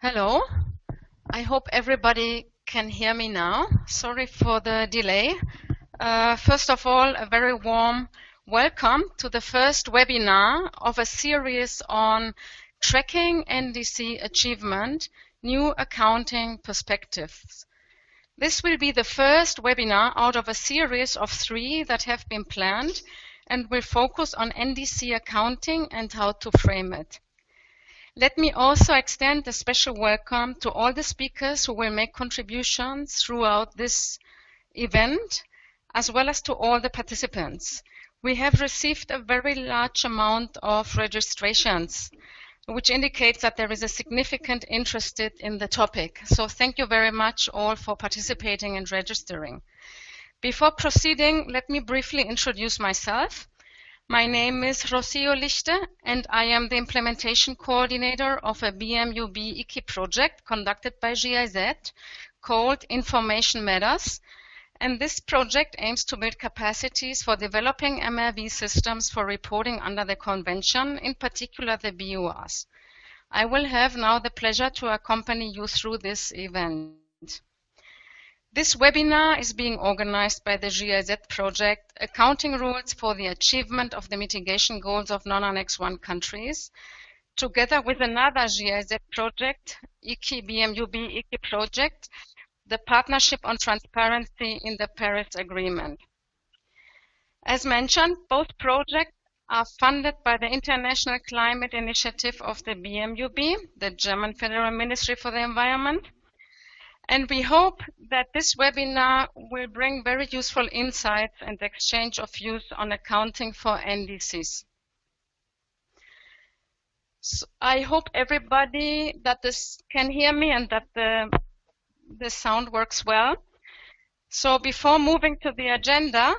Hello, I hope everybody can hear me now. Sorry for the delay. First of all, a very warm welcome to the first webinar of a series on tracking NDC achievement, new accounting perspectives. This will be the first webinar out of a series of 3 that have been planned and will focus on NDC accounting and how to frame it. Let me also extend a special welcome to all the speakers who will make contributions throughout this event, as well as to all the participants. We have received a very large amount of registrations, which indicates that there is a significant interest in the topic. So thank you very much all for participating and registering. Before proceeding, let me briefly introduce myself. My name is Rocio Lichte, and I am the implementation coordinator of a BMUB IKI project conducted by GIZ called Information Matters. And this project aims to build capacities for developing MRV systems for reporting under the convention, in particular the BURs. I will have now the pleasure to accompany you through this event. This webinar is being organized by the GIZ project, Accounting Rules for the Achievement of the Mitigation Goals of Non-Annex 1 countries, together with another GIZ project, IKI BMUB IKI project, the Partnership on Transparency in the Paris Agreement. As mentioned, both projects are funded by the International Climate Initiative of the BMUB, the German Federal Ministry for the Environment. And we hope that this webinar will bring very useful insights and exchange of views on accounting for NDCs. So I hope everybody that this can hear me and that the sound works well. So before moving to the agenda,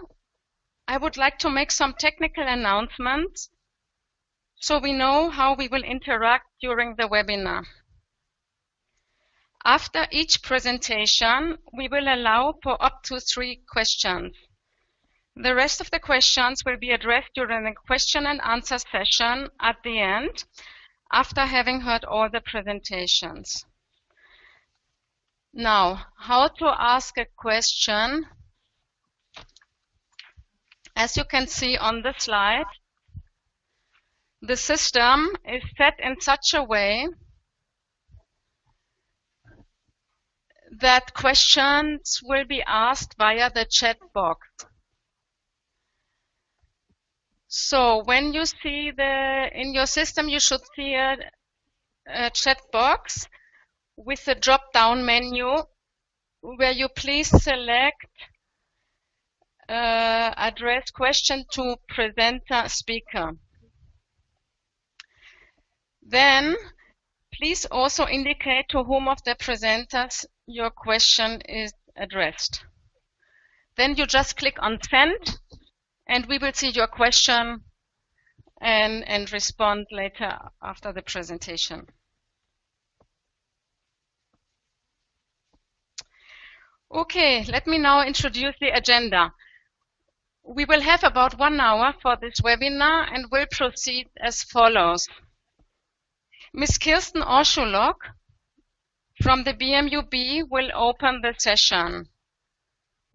I would like to make some technical announcements so we know how we will interact during the webinar. After each presentation, we will allow for up to 3 questions. The rest of the questions will be addressed during the question and answer session at the end, after having heard all the presentations. Now, how to ask a question? As you can see on the slide, the system is set in such a way that questions will be asked via the chat box. So when you see in your system, you should see a chat box with a drop-down menu where you please select address question to presenter speaker. Then please also indicate to whom of the presenters your question is addressed. Then you just click on send and we will see your question and respond later after the presentation. Okay, let me now introduce the agenda. We will have about 1 hour for this webinar and will proceed as follows. Ms. Kirsten Orschulok from the BMUB will open the session.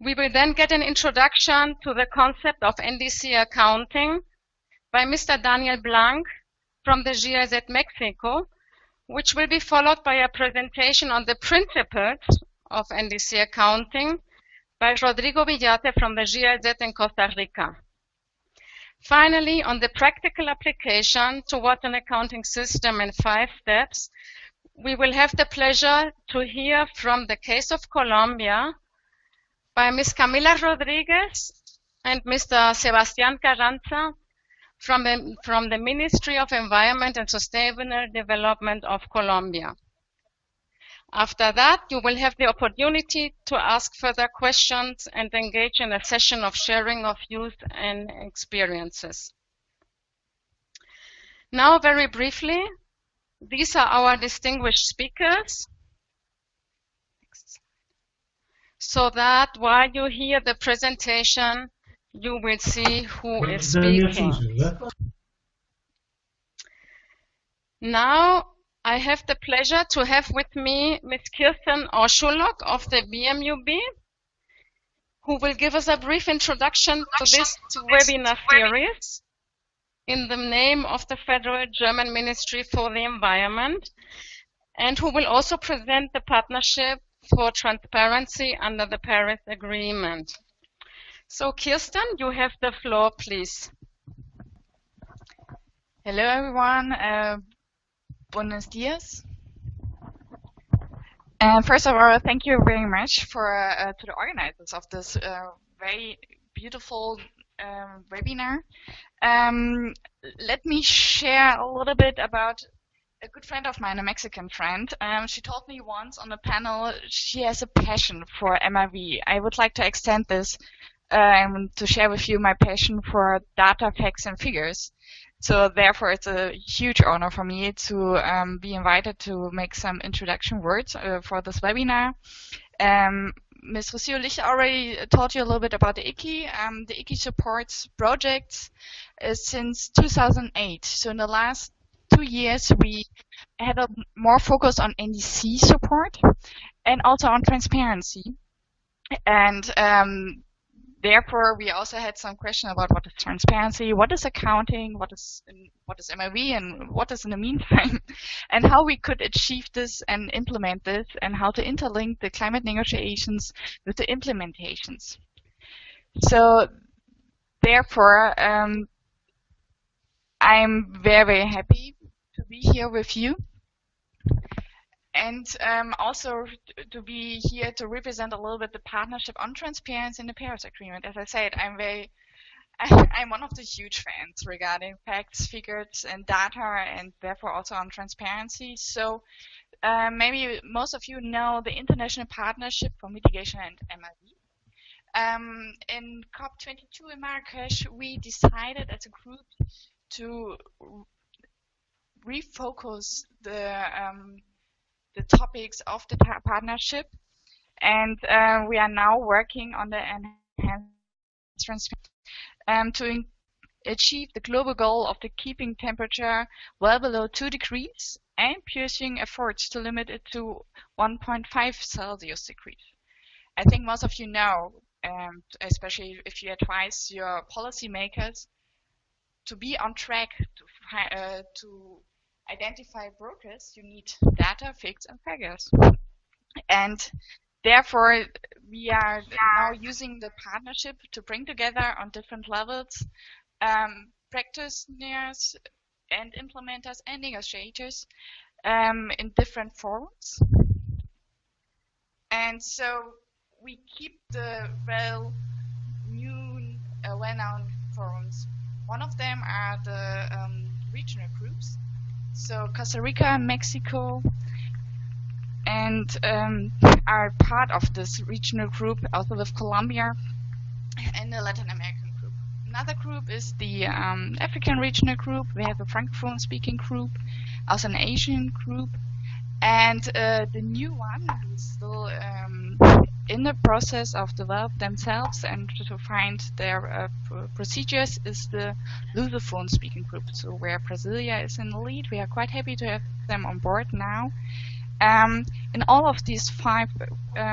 We will then get an introduction to the concept of NDC accounting by Mr. Daniel Blanc from the GIZ Mexico, which will be followed by a presentation on the principles of NDC accounting by Rodrigo Villate from the GIZ in Costa Rica. Finally, on the practical application towards an accounting system in 5 steps, we will have the pleasure to hear from the case of Colombia by Ms. Camila Rodriguez and Mr. Sebastián Carranza from the Ministry of Environment and Sustainable Development of Colombia. After that, you will have the opportunity to ask further questions and engage in a session of sharing of views and experiences. Now, very briefly, these are our distinguished speakers, so that while you hear the presentation, you will see who is speaking. Now, I have the pleasure to have with me Ms. Kirsten Orschulok of the BMUB, who will give us a brief introduction to this webinar series in the name of the Federal German Ministry for the Environment, and who will also present the Partnership for Transparency under the Paris Agreement. So Kirsten, you have the floor, please. Hello everyone, buenos dias. First of all, thank you very much for to the organizers of this very beautiful webinar. Let me share a little bit about a good friend of mine, a Mexican friend. She told me once on a panel she has a passion for MRV. I would like to extend this to share with you my passion for data, facts, and figures. So therefore, it's a huge honor for me to be invited to make some introduction words for this webinar. Ms. Rocio Lich already told you a little bit about the ICI. The ICI supports projects since 2008. So in the last 2 years, we had a more focus on NDC support and also on transparency. And therefore, we also had some question about what is transparency, what is accounting, what is MRV, and what is in the meantime, and how we could achieve this and implement this, and how to interlink the climate negotiations with the implementations. So therefore, I'm very happy to be here with you. And also to be here to represent a little bit the partnership on transparency in the Paris Agreement. As I said, I'm one of the huge fans regarding facts, figures, and data, and therefore also on transparency. So maybe most of you know the International Partnership for Mitigation and MRV. In COP22 in Marrakesh, we decided as a group to refocus the topics of the partnership, and we are now working on the enhanced transparency to achieve the global goal of the keeping temperature well below 2 degrees and pursuing efforts to limit it to 1.5 Celsius degrees. I think most of you know, especially if you advise your policymakers to be on track to identify progress, you need data, facts, and figures. And therefore, we are now using the partnership to bring together on different levels practitioners and implementers and negotiators in different forums. And so we keep the well-known forums. One of them are the regional groups. So Costa Rica, Mexico, and are part of this regional group, also with Colombia and the Latin American group. Another group is the African regional group. We have a Francophone speaking group, also an Asian group, and the new one who is still in the process of developing themselves and to find their procedures is the Lusophone speaking group. So where Brasilia is in the lead, we are quite happy to have them on board now. In all of these 5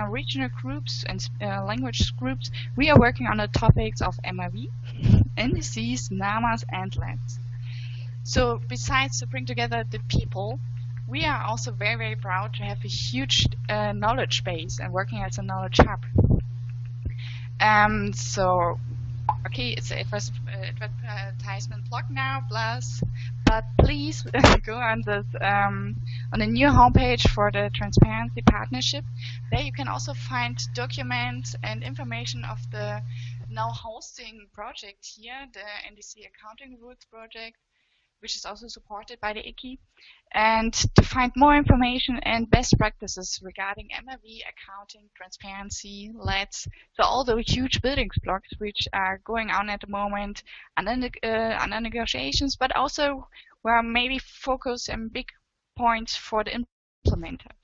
regional groups and language groups, we are working on the topics of MRV, NDCs, NAMAs, and LEDs. So besides to bring together the people, we are also very, very proud to have a huge knowledge base and working as a knowledge hub. So, okay, it's an advertisement blog now, but please go on this on the new homepage for the Transparency Partnership. There you can also find documents and information of the now hosting project here, the NDC Accounting Rules project, which is also supported by the ICI, and to find more information and best practices regarding MRV, accounting, transparency, LEDs, so all the huge building blocks which are going on at the moment under negotiations, but also where maybe focus on big points for the implementers.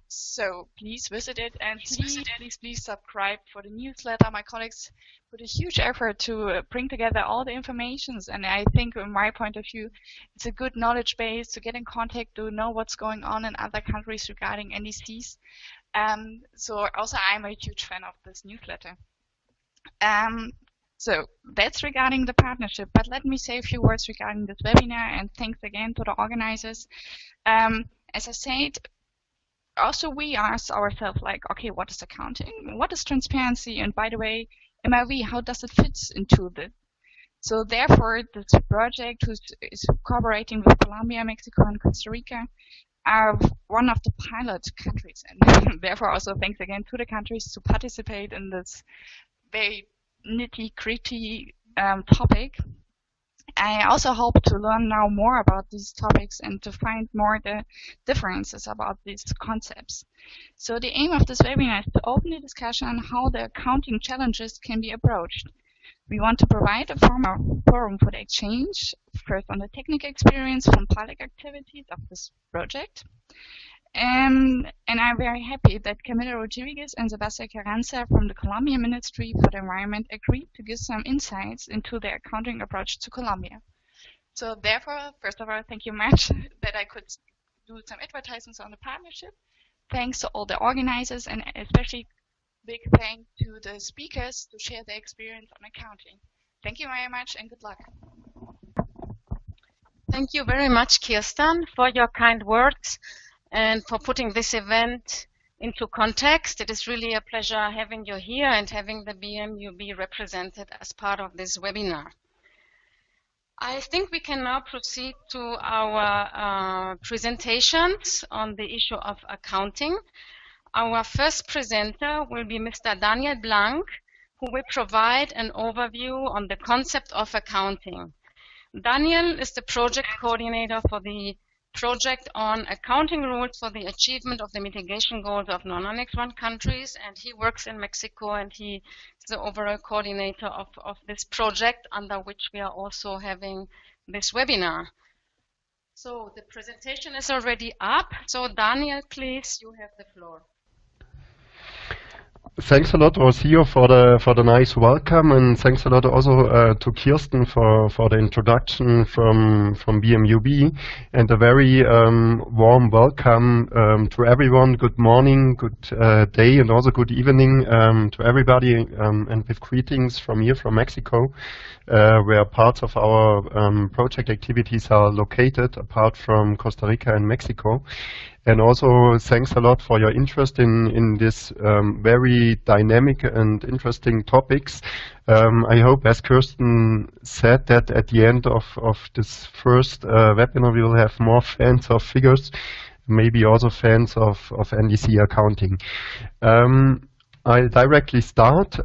So please visit it, and please subscribe for the newsletter. My colleagues put a huge effort to bring together all the informations, and I think, from my point of view, it's a good knowledge base to get in contact, to know what's going on in other countries regarding NDCs. So also I'm a huge fan of this newsletter. So that's regarding the partnership, but let me say a few words regarding this webinar, and thanks again to the organizers. As I said, also we asked ourselves, like, okay, what is accounting? What is transparency? And by the way, MRV, how does it fit into this? So therefore, this project, which is cooperating with Colombia, Mexico, and Costa Rica, are one of the pilot countries. And therefore, also thanks again to the countries to participate in this very nitty-gritty topic. I also hope to learn now more about these topics and to find more the differences about these concepts. So the aim of this webinar is to open the discussion on how the accounting challenges can be approached. We want to provide a forum for the exchange, first on the technical experience from pilot activities of this project. And I'm very happy that Camila Rodriguez and Sebastián Carranza from the Colombian Ministry for the Environment agreed to give some insights into their accounting approach to Colombia. So therefore, first of all, thank you much that I could do some advertisements on the partnership. Thanks to all the organizers, and especially big thank to the speakers to share their experience on accounting. Thank you very much and good luck. Thank you very much, Kirsten, for your kind words and for putting this event into context. It is really a pleasure having you here and having the BMUB represented as part of this webinar. I think we can now proceed to our presentations on the issue of accounting. Our first presenter will be Mr. Daniel Blanc, who will provide an overview on the concept of accounting. Daniel is the project coordinator for the project on accounting rules for the achievement of the mitigation goals of non-Annex 1 countries, and he works in Mexico, and he is the overall coordinator of this project, under which we are also having this webinar. So the presentation is already up. So Daniel, please, you have the floor. Thanks a lot, Rocio, for the nice welcome, and thanks a lot also to Kirsten for the introduction from BMUB, and a very warm welcome to everyone. Good morning, good day, and also good evening to everybody, and with greetings from here, from Mexico, where parts of our project activities are located, apart from Costa Rica and Mexico. And also thanks a lot for your interest in this very dynamic and interesting topics. I hope, as Kirsten said, that at the end of this first webinar we will have more fans of figures, maybe also fans of NDC accounting. I'll directly start.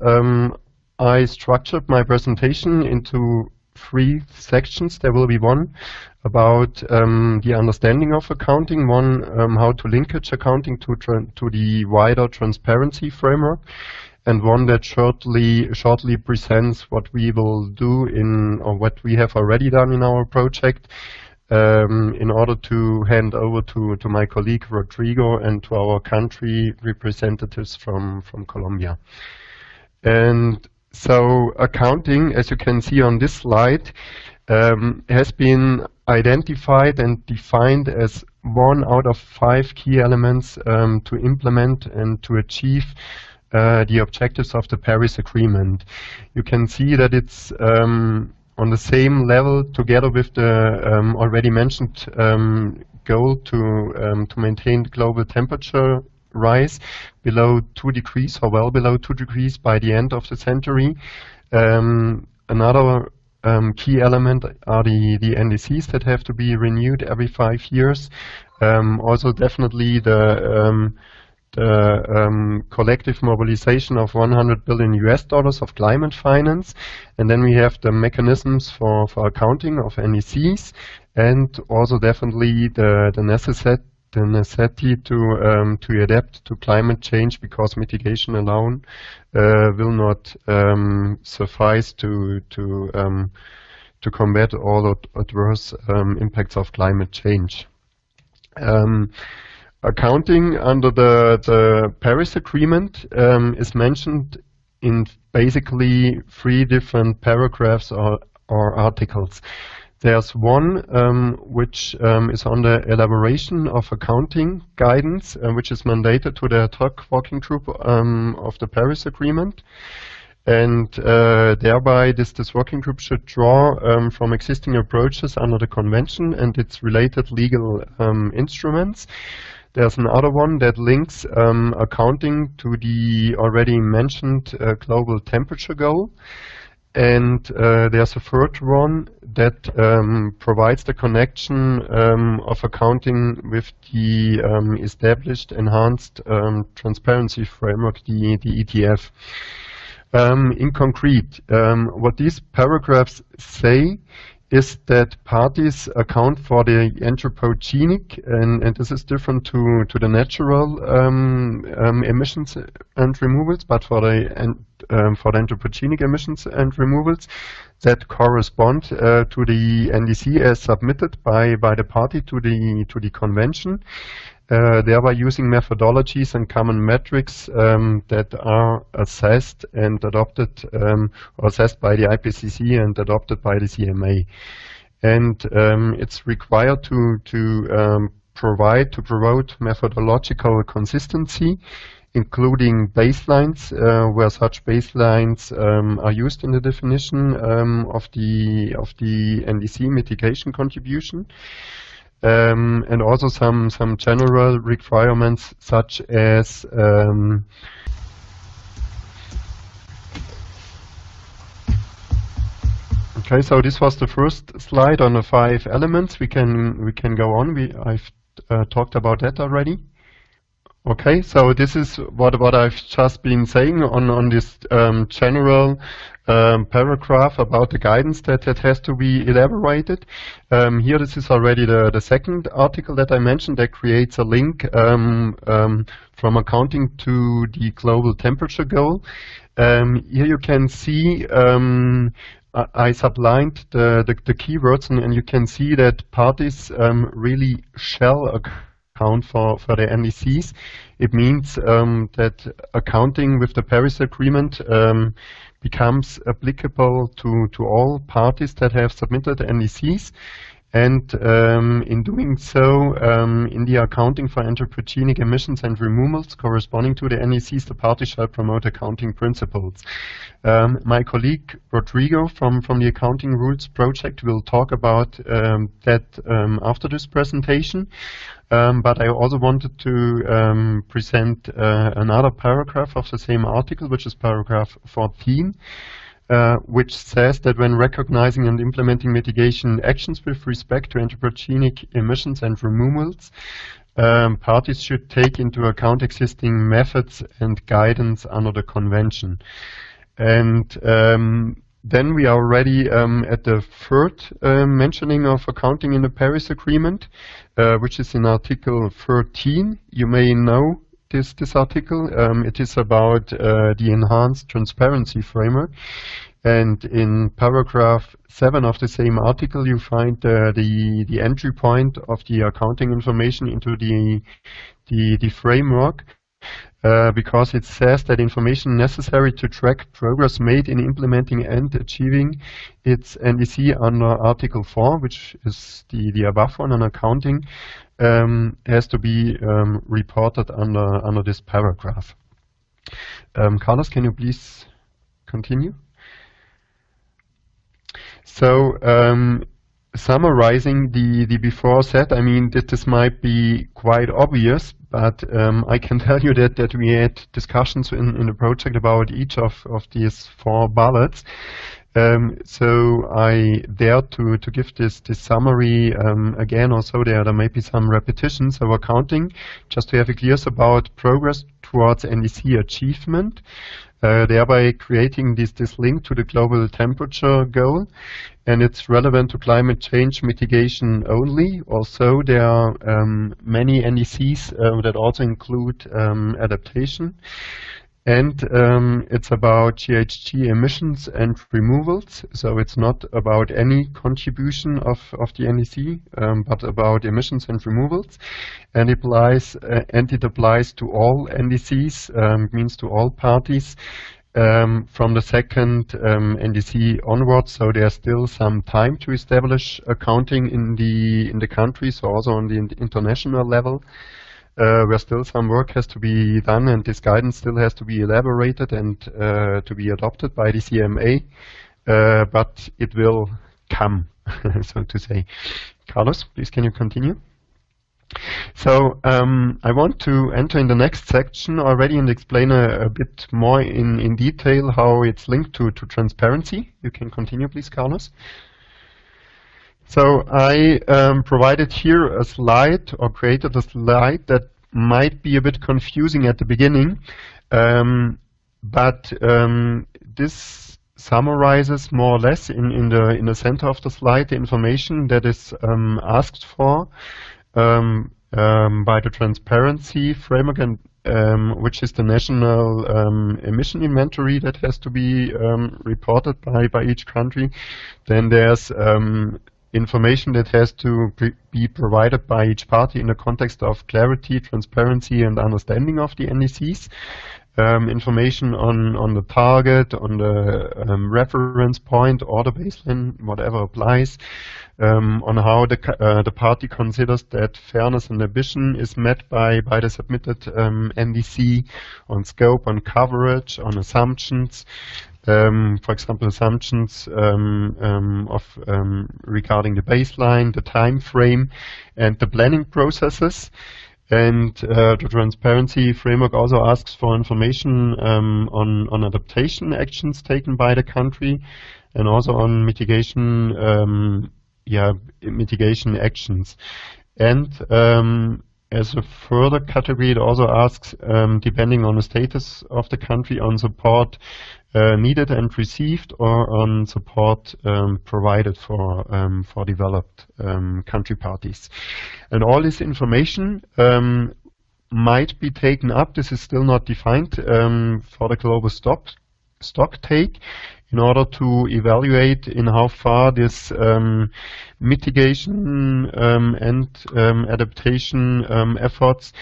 I structured my presentation into 3 sections. There will be one about the understanding of accounting, one how to linkage accounting to the wider transparency framework, and one that shortly presents what we will do or what we have already done in our project, in order to hand over to my colleague Rodrigo and to our country representatives from Colombia. And so accounting, as you can see on this slide, has been identified and defined as one out of 5 key elements to implement and to achieve the objectives of the Paris Agreement. You can see that it's on the same level together with the already mentioned goal to maintain global temperature rise below 2 degrees, or well below 2 degrees by the end of the century. Another key element are the NDCs that have to be renewed every 5 years. Also definitely the collective mobilization of $100 billion of climate finance. And then we have the mechanisms for accounting of NDCs, and also definitely the necessity to adapt to climate change, because mitigation alone will not suffice to combat all adverse impacts of climate change. accounting under the Paris Agreement is mentioned in basically 3 different paragraphs or articles. There's one which is on the elaboration of accounting guidance, which is mandated to the ad hoc working group of the Paris Agreement. And thereby this working group should draw from existing approaches under the convention and its related legal instruments. There's another one that links accounting to the already mentioned global temperature goal. And there's a third one that provides the connection of accounting with the established enhanced transparency framework, the ETF. In concrete, what these paragraphs say is that parties account for the anthropogenic, and this is different to the natural emissions and removals, but for the anthropogenic emissions and removals that correspond to the NDC as submitted by the party to the convention. Thereby using methodologies and common metrics that are assessed and adopted, or assessed by the IPCC and adopted by the CMA. And it's required to promote methodological consistency, including baselines, where such baselines are used in the definition of the NDC mitigation contribution. And also some general requirements such as okay, so this was the first slide on the 5 elements. We can go on. I've talked about that already. Okay, so this is what I've just been saying on this general paragraph about the guidance that has to be elaborated. Here, this is already the second article that I mentioned that creates a link from accounting to the global temperature goal. Here you can see I sublined the keywords, and you can see that parties really shall account for the NDCs. It means that accounting with the Paris Agreement becomes applicable to all parties that have submitted NDCs. And in doing so, in the accounting for anthropogenic emissions and removals corresponding to the NDCs, the party shall promote accounting principles. My colleague Rodrigo from the Accounting Rules Project will talk about that after this presentation. But I also wanted to present another paragraph of the same article, which is paragraph 14. Which says that when recognizing and implementing mitigation actions with respect to anthropogenic emissions and removals, parties should take into account existing methods and guidance under the convention. And then we are already at the third mentioning of accounting in the Paris Agreement, which is in Article 13. You may know this article. It is about the enhanced transparency framework, and in paragraph 7 of the same article you find the entry point of the accounting information into the framework, because it says that information necessary to track progress made in implementing and achieving its NDC under Article 4, which is the above one on accounting, has to be reported under this paragraph. Carlos, can you please continue? So, summarizing the before said, I mean that this might be quite obvious, but I can tell you that we had discussions in the project about each of these 4 bullets. So I dare to give this summary again. Also, there may be some repetitions. So accounting, just to have a clear about progress towards NDC achievement, thereby creating this link to the global temperature goal, and it's relevant to climate change mitigation only. Also, there are many NDCs that also include adaptation. And it's about GHG emissions and removals. So it's not about any contribution of the NDC, but about emissions and removals. And it applies to all NDCs, means to all parties. From the second NDC onwards, so there's still some time to establish accounting in the country, so also on the international level, where still some work has to be done, and this guidance still has to be elaborated and to be adopted by the CMA, but it will come, so to say. Carlos, please can you continue? So I want to enter in the next section already and explain a bit more in detail how it's linked to transparency. You can continue, please, Carlos. So I provided here a slide, or created a slide that might be a bit confusing at the beginning, but this summarizes more or less in the center of the slide the information that is asked for by the transparency framework, and which is the national emission inventory that has to be reported by each country. Then there's information that has to be provided by each party in the context of clarity, transparency, and understanding of the NDCs. Information on the target, on the reference point or the baseline, whatever applies, on how the party considers that fairness and ambition is met by the submitted NDC, on scope, on coverage, on assumptions. For example, assumptions regarding the baseline, the time frame, and the planning processes. And the transparency framework also asks for information on adaptation actions taken by the country, and also on mitigation mitigation actions. And as a further category, it also asks, depending on the status of the country, on support needed and received, or on support provided for developed country parties. And all this information might be taken up, this is still not defined, for the global stock take, in order to evaluate in how far this mitigation and adaptation efforts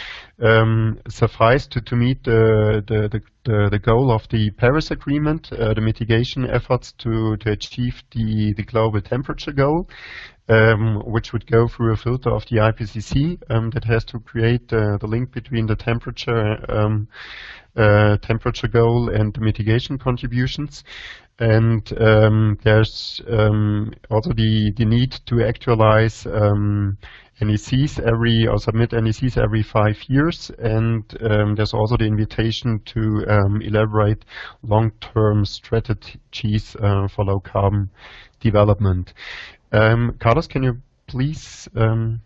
suffice to meet the goal of the Paris Agreement, the mitigation efforts to achieve the global temperature goal, which would go through a filter of the IPCC that has to create the link between the temperature goal and the mitigation contributions. And there's also the need to actualize NDCs or submit NDCs every 5 years, and there's also the invitation to elaborate long-term strategies for low-carbon development. Carlos, can you please once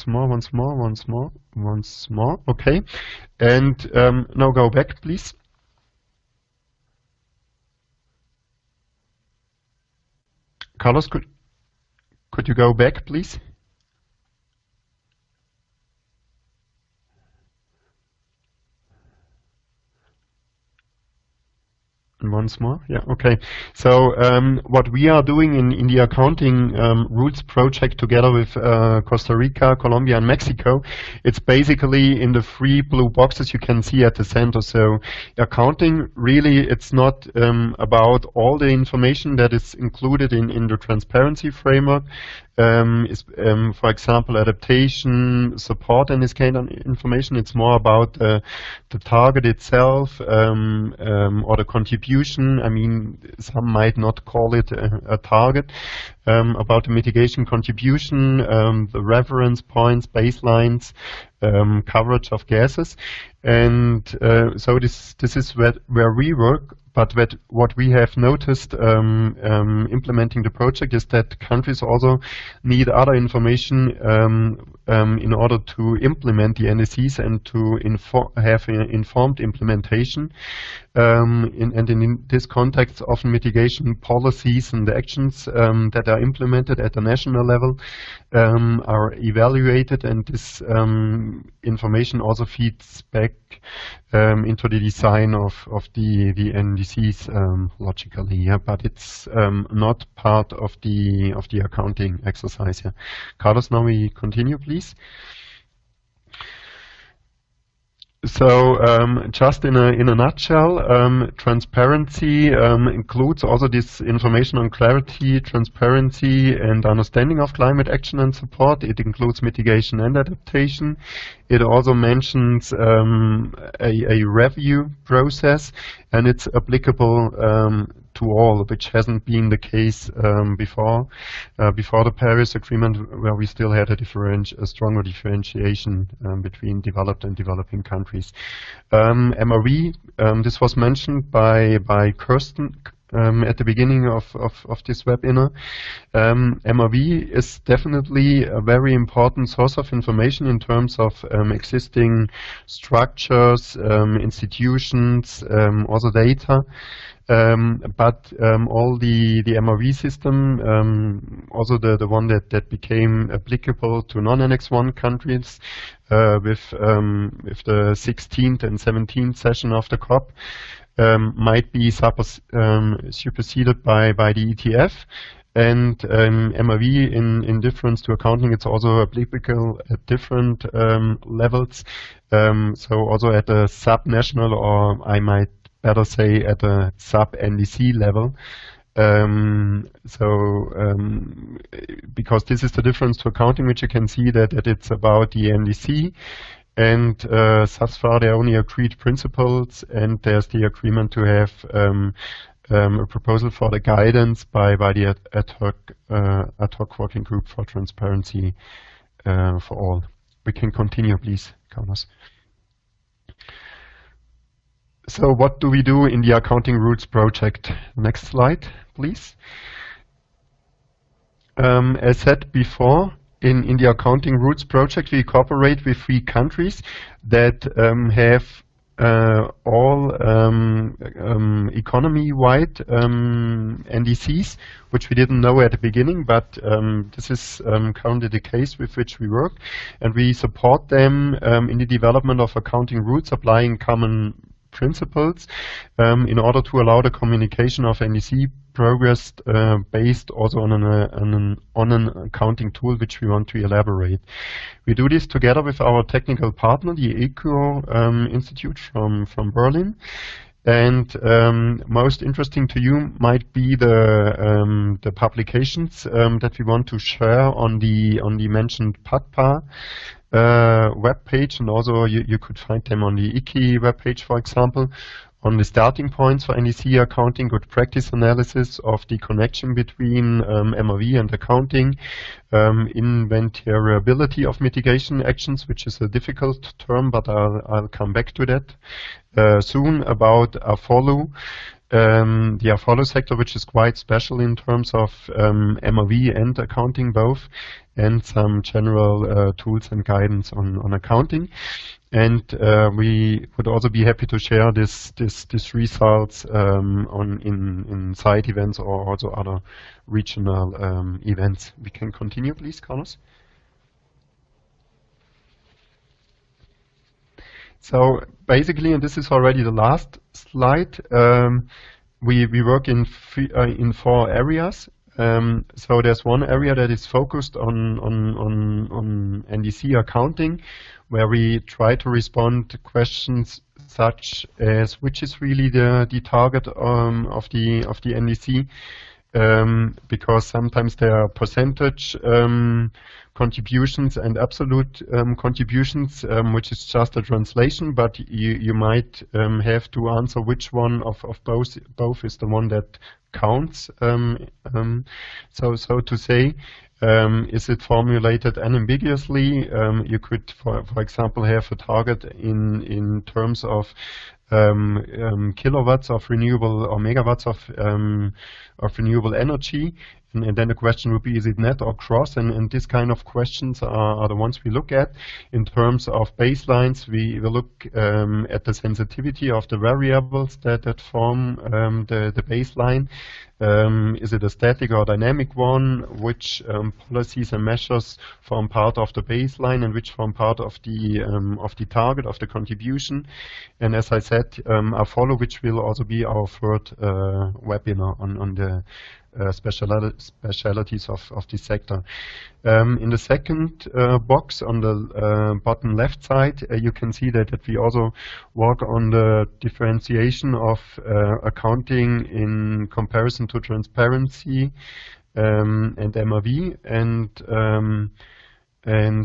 more. Okay, and now go back, please. Carlos, could you go back, please? Once more, yeah, okay. So what we are doing in the accounting rules project together with Costa Rica, Colombia, and Mexico, it's basically in the 3 blue boxes you can see at the center. So accounting, really, it's not about all the information that is included in the transparency framework. For example, adaptation, support, and this kind of information. It's more about the target itself, or the contribution. I mean, some might not call it a target. About the mitigation contribution, the reference points, baselines, coverage of gases. And so this is where we work. But what we have noticed implementing the project is that countries also need other information in order to implement the NDCs and to have an informed implementation. and in this context, often mitigation policies and actions that are implemented at the national level are evaluated, and this information also feeds back into the design of the NDCs logically, yeah, but it's not part of the accounting exercise here. Carlos, now we continue, please. So just in a nutshell, transparency includes also this information on clarity, transparency, and understanding of climate action and support. It includes mitigation and adaptation. It also mentions a review process, and it's applicable to all, which hasn't been the case before the Paris Agreement, where we still had a stronger differentiation between developed and developing countries. MRV, this was mentioned by Kirsten at the beginning of this webinar. MRV is definitely a very important source of information in terms of existing structures, institutions, also data. But all the MRV system, also the one that became applicable to non-Annex 1 countries with the 16th and 17th session of the COP, might be superseded by the ETF. And MRV, in difference to accounting, it's also applicable at different levels. So also at a sub-national, or I might better say at a sub-NDC level. Because this is the difference to accounting, which you can see that it's about the NDC. And thus far, there are only agreed principles, and there's the agreement to have a proposal for the guidance by the ad hoc working group for transparency for all. We can continue, please, Carlos. So what do we do in the Accounting Roots project? Next slide, please. As said before, in the Accounting Roots project, we cooperate with 3 countries that have all economy-wide NDCs, which we didn't know at the beginning, but this is currently the case with which we work. And we support them in the development of accounting roots, applying common principles in order to allow the communication of NDC progress based also on an accounting tool which we want to elaborate. We do this together with our technical partner, the ECO Institute from Berlin. And most interesting to you might be the publications that we want to share on the mentioned PADPA web page, and also you could find them on the ICI web page, for example, on the starting points for NDC accounting, good practice analysis of the connection between MRV and accounting, inventoriability of mitigation actions, which is a difficult term, but I'll come back to that soon, about AFOLO. The AFOLO sector, which is quite special in terms of MRV and accounting both, and some general tools and guidance on accounting. And we would also be happy to share this results in side events or also other regional events. We can continue, please, Carlos. So basically, and this is already the last slide, we work in 4 areas. So there's one area that is focused on NDC accounting, where we try to respond to questions such as which is really the target of the NDC, because sometimes there are percentage contributions and absolute contributions, which is just a translation, but you might have to answer which one of both is the one that counts, so to say. Is it formulated unambiguously? You could, for example, have a target in terms of kilowatts of renewable or megawatts of renewable energy, And then the question would be, is it net or gross? And this kind of questions are the ones we look at. In terms of baselines, we will look at the sensitivity of the variables that form the baseline. Is it a static or dynamic one? Which policies and measures form part of the baseline and which form part of the target of the contribution? And as I said, a follow, which will also be our third webinar on the specialities of this sector. In the second box on the bottom left side, you can see that we also work on the differentiation of accounting in comparison to transparency and MRV, and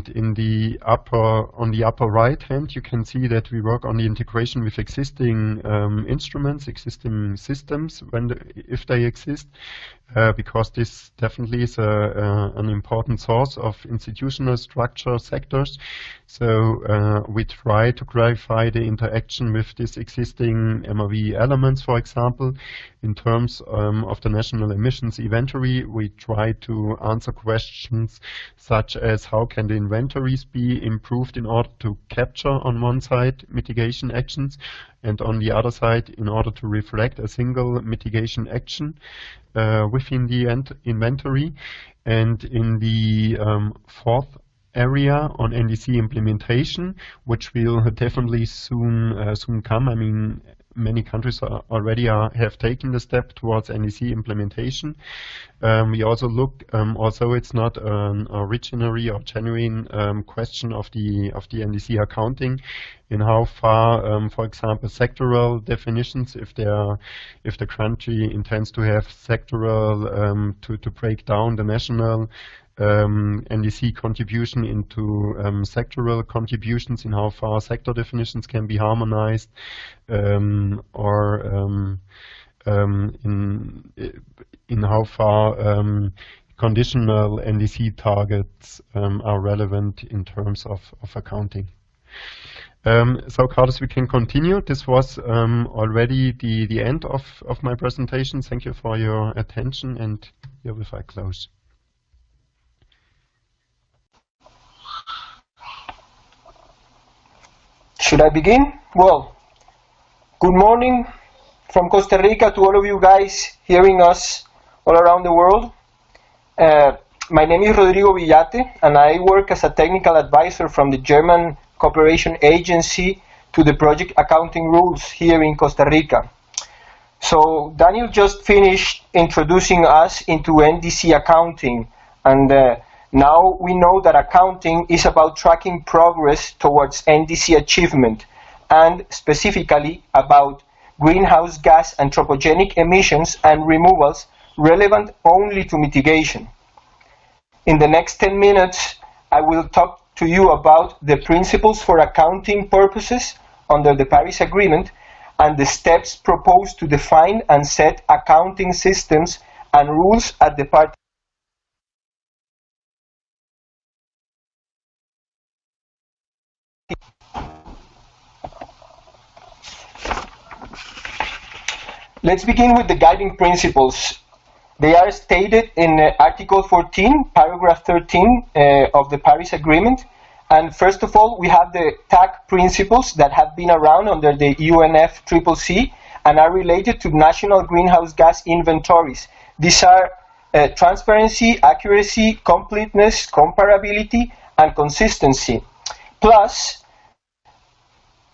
in the on the upper right hand, you can see that we work on the integration with existing instruments, existing systems, if they exist, because this definitely is an important source of institutional structure sectors. So we try to clarify the interaction with these existing MRV elements, for example. In terms of the national emissions inventory, we try to answer questions such as how can the inventories be improved in order to capture on one side mitigation actions, and on the other side in order to reflect a single mitigation action within the inventory. And in the fourth area on NDC implementation, which will definitely soon come. I mean, many countries already have taken the step towards NDC implementation. We also look, although it's not an originary or genuine question of the NDC accounting, in how far, for example, sectoral definitions, if the country intends to have sectoral to break down the national NDC contribution into sectoral contributions, in how far sector definitions can be harmonized, or in how far conditional NDC targets are relevant in terms of accounting. So Carlos, we can continue. This was already the end of my presentation. Thank you for your attention, and herewith I close. Should I begin? Well, good morning from Costa Rica to all of you guys hearing us all around the world. My name is Rodrigo Villate, and I work as a technical advisor from the German Cooperation Agency to the project accounting rules here in Costa Rica. So Daniel just finished introducing us into NDC Accounting, and now we know that accounting is about tracking progress towards NDC achievement, and specifically about greenhouse gas anthropogenic emissions and removals relevant only to mitigation. In the next 10 minutes, I will talk to you about the principles for accounting purposes under the Paris Agreement and the steps proposed to define and set accounting systems and rules at the part. Let's begin with the guiding principles. They are stated in Article 14, paragraph 13 of the Paris Agreement. And first of all, we have the TAC principles that have been around under the UNFCCC and are related to national greenhouse gas inventories. These are transparency, accuracy, completeness, comparability, and consistency. Plus,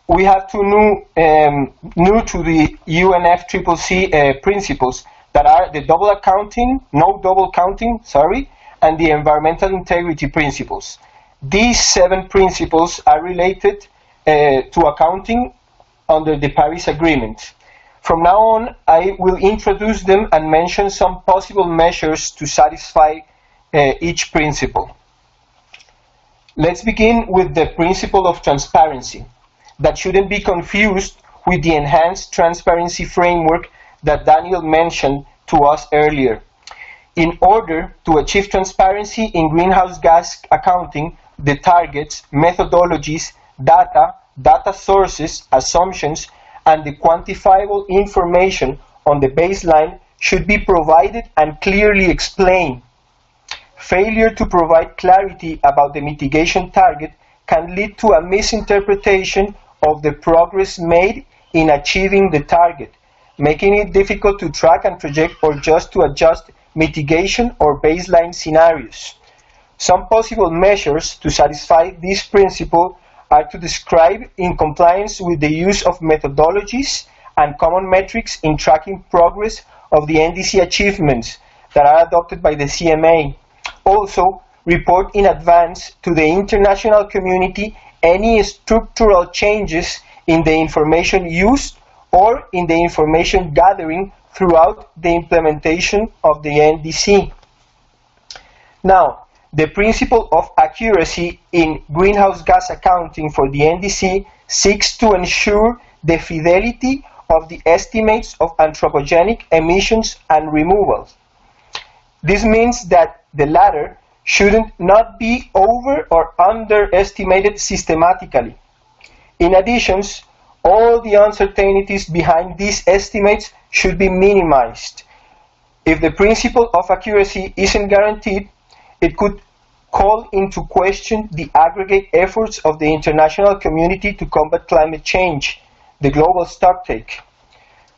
we have two new to the UNFCCC principles that are the double accounting, no double counting, sorry, and the environmental integrity principles. These 7 principles are related to accounting under the Paris Agreement. From now on, I will introduce them and mention some possible measures to satisfy each principle. Let's begin with the principle of transparency. That shouldn't be confused with the enhanced transparency framework that Daniel mentioned to us earlier. In order to achieve transparency in greenhouse gas accounting, the targets, methodologies, data sources, assumptions, and the quantifiable information on the baseline should be provided and clearly explained. Failure to provide clarity about the mitigation target can lead to a misinterpretation of the progress made in achieving the target, making it difficult to track and project or just to adjust mitigation or baseline scenarios. Some possible measures to satisfy this principle are to describe in compliance with the use of methodologies and common metrics in tracking progress of the NDC achievements that are adopted by the CMA. Also, report in advance to the international community any structural changes in the information used or in the information gathering throughout the implementation of the NDC. Now, the principle of accuracy in greenhouse gas accounting for the NDC seeks to ensure the fidelity of the estimates of anthropogenic emissions and removals. This means that the latter shouldn't not be over or underestimated systematically. In addition, all the uncertainties behind these estimates should be minimized. If the principle of accuracy isn't guaranteed, it could call into question the aggregate efforts of the international community to combat climate change, the global stocktake.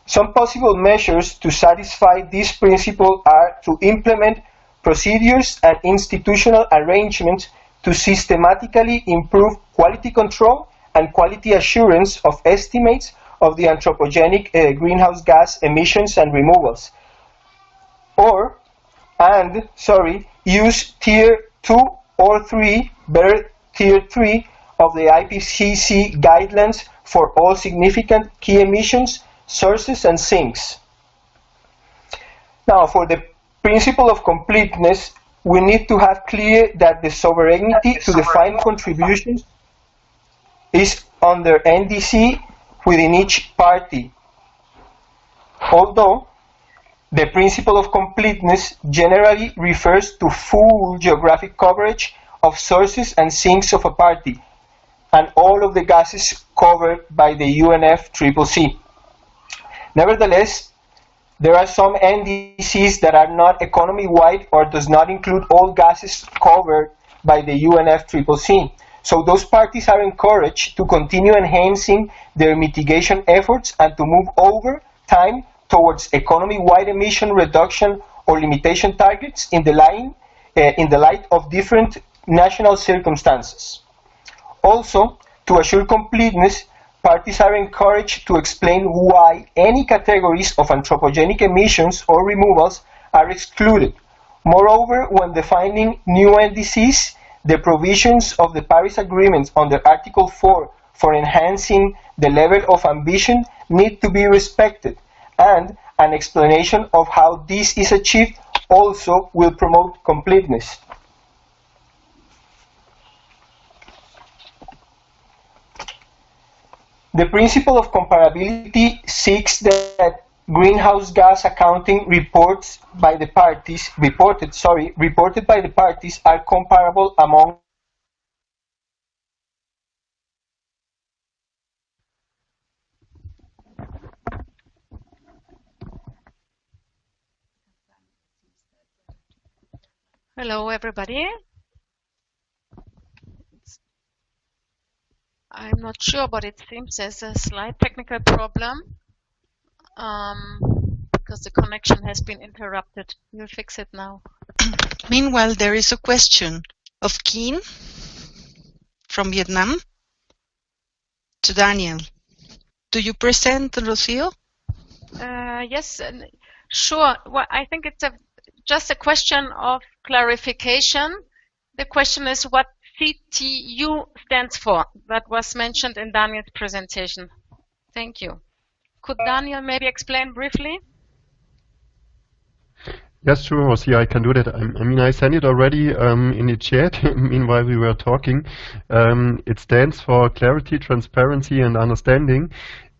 Some possible measures to satisfy this principle are to implement procedures and institutional arrangements to systematically improve quality control and quality assurance of estimates of the anthropogenic greenhouse gas emissions and removals. Use Tier 2 or 3, better Tier 3 of the IPCC guidelines for all significant key emissions, sources and sinks. Now, for the principle of completeness, we need to have clear that the sovereignty to define contributions is under NDC within each party. Although the principle of completeness generally refers to full geographic coverage of sources and sinks of a party, and all of the gases covered by the UNFCCC. Nevertheless, there are some NDCs that are not economy-wide or does not include all gases covered by the UNFCCC. So those parties are encouraged to continue enhancing their mitigation efforts and to move over time towards economy-wide emission reduction or limitation targets in the light of different national circumstances. Also, to assure completeness, parties are encouraged to explain why any categories of anthropogenic emissions or removals are excluded. Moreover, when defining new NDCs, the provisions of the Paris Agreement under Article 4 for enhancing the level of ambition need to be respected, and an explanation of how this is achieved also will promote completeness. The principle of comparability seeks that greenhouse gas accounting reported by the parties are comparable among Hello, everybody. I'm not sure, but it seems there's a slight technical problem because the connection has been interrupted. We'll fix it now. Meanwhile, there is a question of Keen from Vietnam to Daniel. Do you present, Rocio? Yes, sure. Well, I think it's just a question of clarification. The question is what CTU stands for. That was mentioned in Daniel's presentation. Thank you. Could Daniel maybe explain briefly? Yes, sure, Rosie, I can do that. I mean, I sent it already in the chat. Meanwhile, we were talking. It stands for Clarity, Transparency, and Understanding,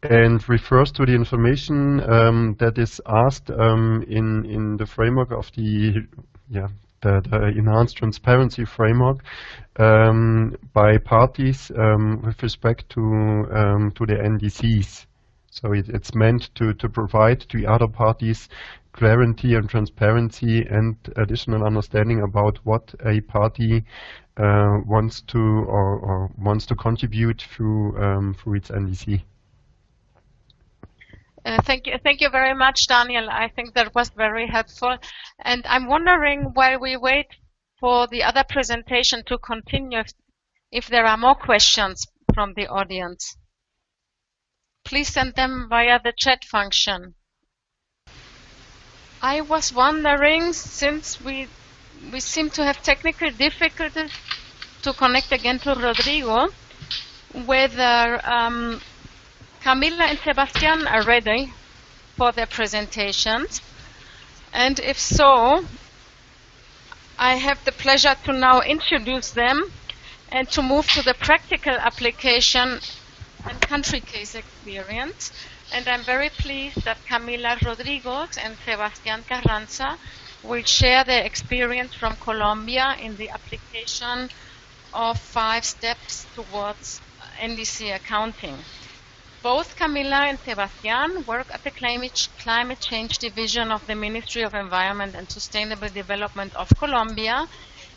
and refers to the information that is asked in the framework of the enhanced transparency framework by parties with respect to the NDCs. So it's meant to provide to the other parties clarity and transparency and additional understanding about what a party wants to or wants to contribute through its NDC. Thank you very much, Daniel. I think that was very helpful. And I'm wondering, while we wait for the other presentation to continue, if there are more questions from the audience. Please send them via the chat function. I was wondering, since we seem to have technical difficulties to connect again to Rodrigo, whether Camila and Sebastián are ready for their presentations. And if so, I have the pleasure to now introduce them and to move to the practical application and country case experience. And I'm very pleased that Camila Rodrigo and Sebastián Carranza will share their experience from Colombia in the application of 5 steps towards NDC accounting. Both Camila and Sebastián work at the Climate Change Division of the Ministry of Environment and Sustainable Development of Colombia,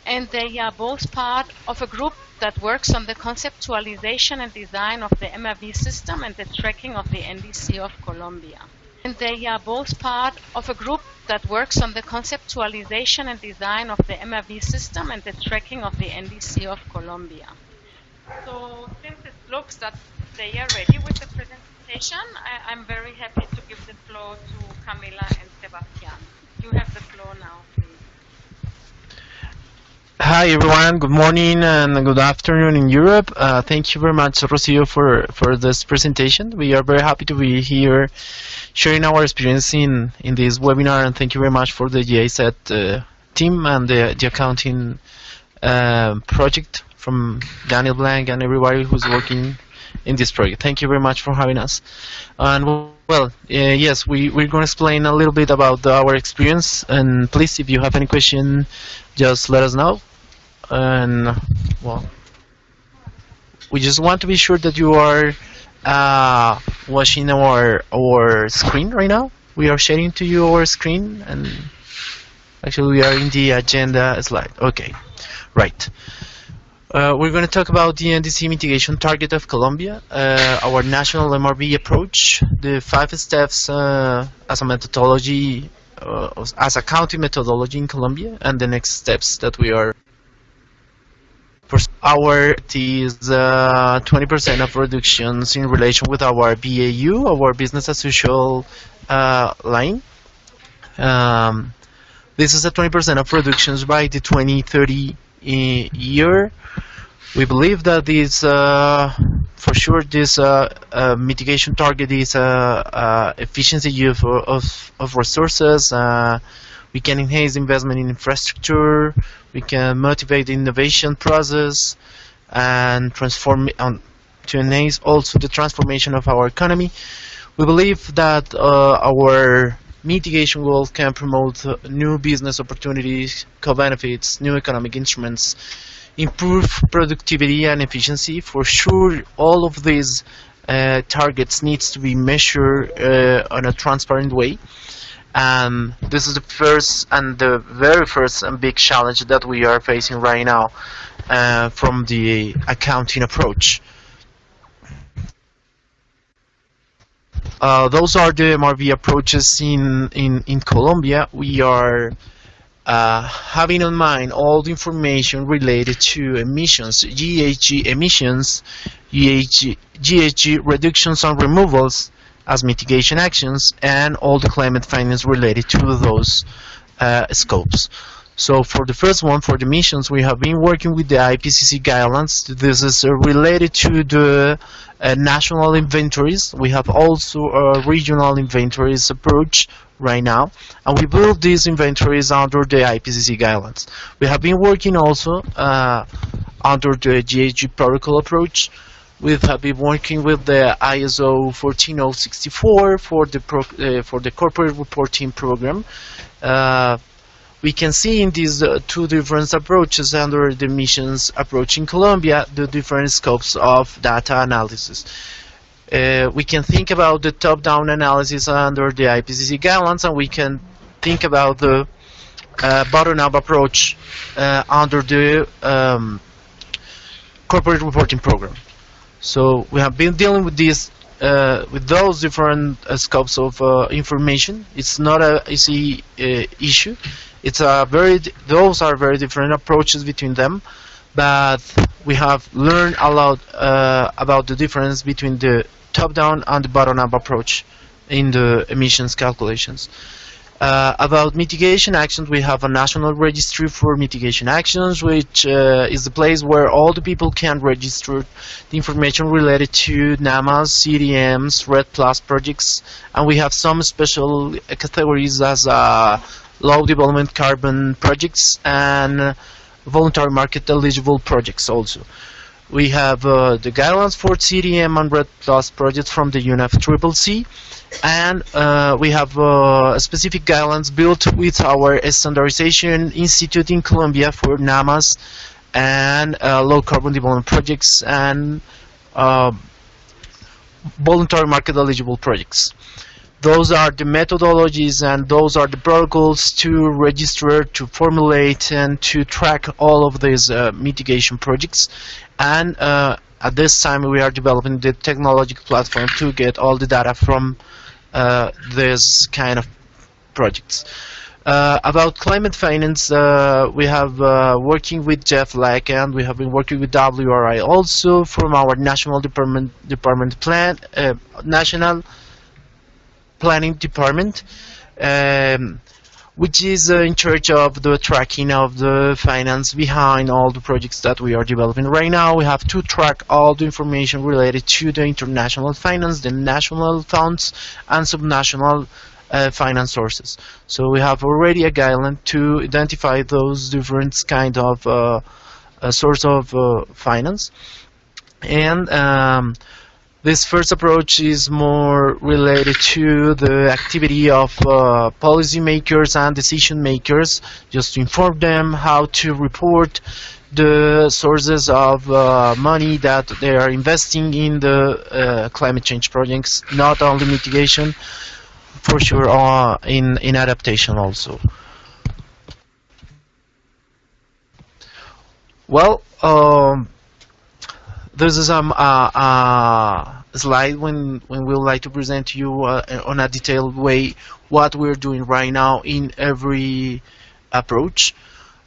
and they are both part of a group that works on the conceptualization and design of the MRV system and the tracking of the NDC of Colombia. And they are both part of a group that works on the conceptualization and design of the MRV system and the tracking of the NDC of Colombia. So since it looks that they are ready with the presentation, I'm very happy to give the floor to Camila and Sebastián. You have the floor now, please. Hi everyone, good morning and good afternoon in Europe. Thank you very much, Rocio, for this presentation. We are very happy to be here sharing our experience in this webinar, and thank you very much for the GIZ team and the accounting project from Daniel Blanc and everybody who's working in this project. Thank you very much for having us. And well, yes, we're going to explain a little bit about our experience, and please, if you have any question, just let us know. And well, we just want to be sure that you are watching our screen right now. We are sharing to you our screen, and actually we are in the agenda slide. Okay, right. We're going to talk about the NDC mitigation target of Colombia, our national MRV approach, the 5 steps as a methodology, as a county methodology in Colombia, and the next steps that we are. Our is 20% of reductions in relation with our BAU, our business as usual line. This is a 20% of reductions by the 2030 year. We believe that this, for sure, this mitigation target is efficiency use of resources. We can enhance investment in infrastructure. We can motivate the innovation process and transform to enhance also the transformation of our economy. We believe that our mitigation goals can promote new business opportunities, co-benefits, new economic instruments, improve productivity and efficiency. For sure, all of these targets needs to be measured on a transparent way. This is the first and the very first and big challenge that we are facing right now from the accounting approach. Those are the MRV approaches in Colombia. We are having in mind all the information related to emissions, GHG emissions, GHG reductions and removals as mitigation actions, and all the climate finance related to those scopes. So for the first one, for the emissions, we have been working with the IPCC guidelines. This is related to the national inventories. We have also a regional inventories approach right now, and we build these inventories under the IPCC guidelines. We have been working also under the GHG protocol approach. We have been working with the ISO 14064 for the corporate reporting program. We can see in these 2 different approaches under the emissions approach in Colombia the different scopes of data analysis. We can think about the top-down analysis under the IPCC guidelines, and we can think about the bottom-up approach under the corporate reporting program. So we have been dealing with this, with those different scopes of information. It's not an easy issue. It's those are very different approaches between them, but we have learned a lot about the difference between the top-down and the bottom-up approach in the emissions calculations. About mitigation actions, we have a national registry for mitigation actions, which is the place where all the people can register the information related to NAMAs, CDMs, RED Plus projects, and we have some special categories as low development carbon projects and voluntary market eligible projects also. We have the guidelines for CDM and RED Plus projects from the UNFCCC, and we have specific guidelines built with our standardization institute in Colombia for NAMAs and low carbon development projects and voluntary market eligible projects. Those are the methodologies and those are the protocols to register, to formulate, and to track all of these mitigation projects. And at this time we are developing the technological platform to get all the data from this kind of projects. About climate finance, we have working with Jeff Lack, and we have been working with WRI also from our national national planning department, which is in charge of the tracking of the finance behind all the projects that we are developing right now. We have to track all the information related to the international finance, the national funds, and subnational finance sources. So we have already a guideline to identify those different kind of source of finance. And this first approach is more related to the activity of policymakers and decision makers, just to inform them how to report the sources of money that they are investing in the climate change projects, not only mitigation, for sure, in adaptation also. Well, this is a slide when we would like to present to you on a detailed way what we're doing right now in every approach.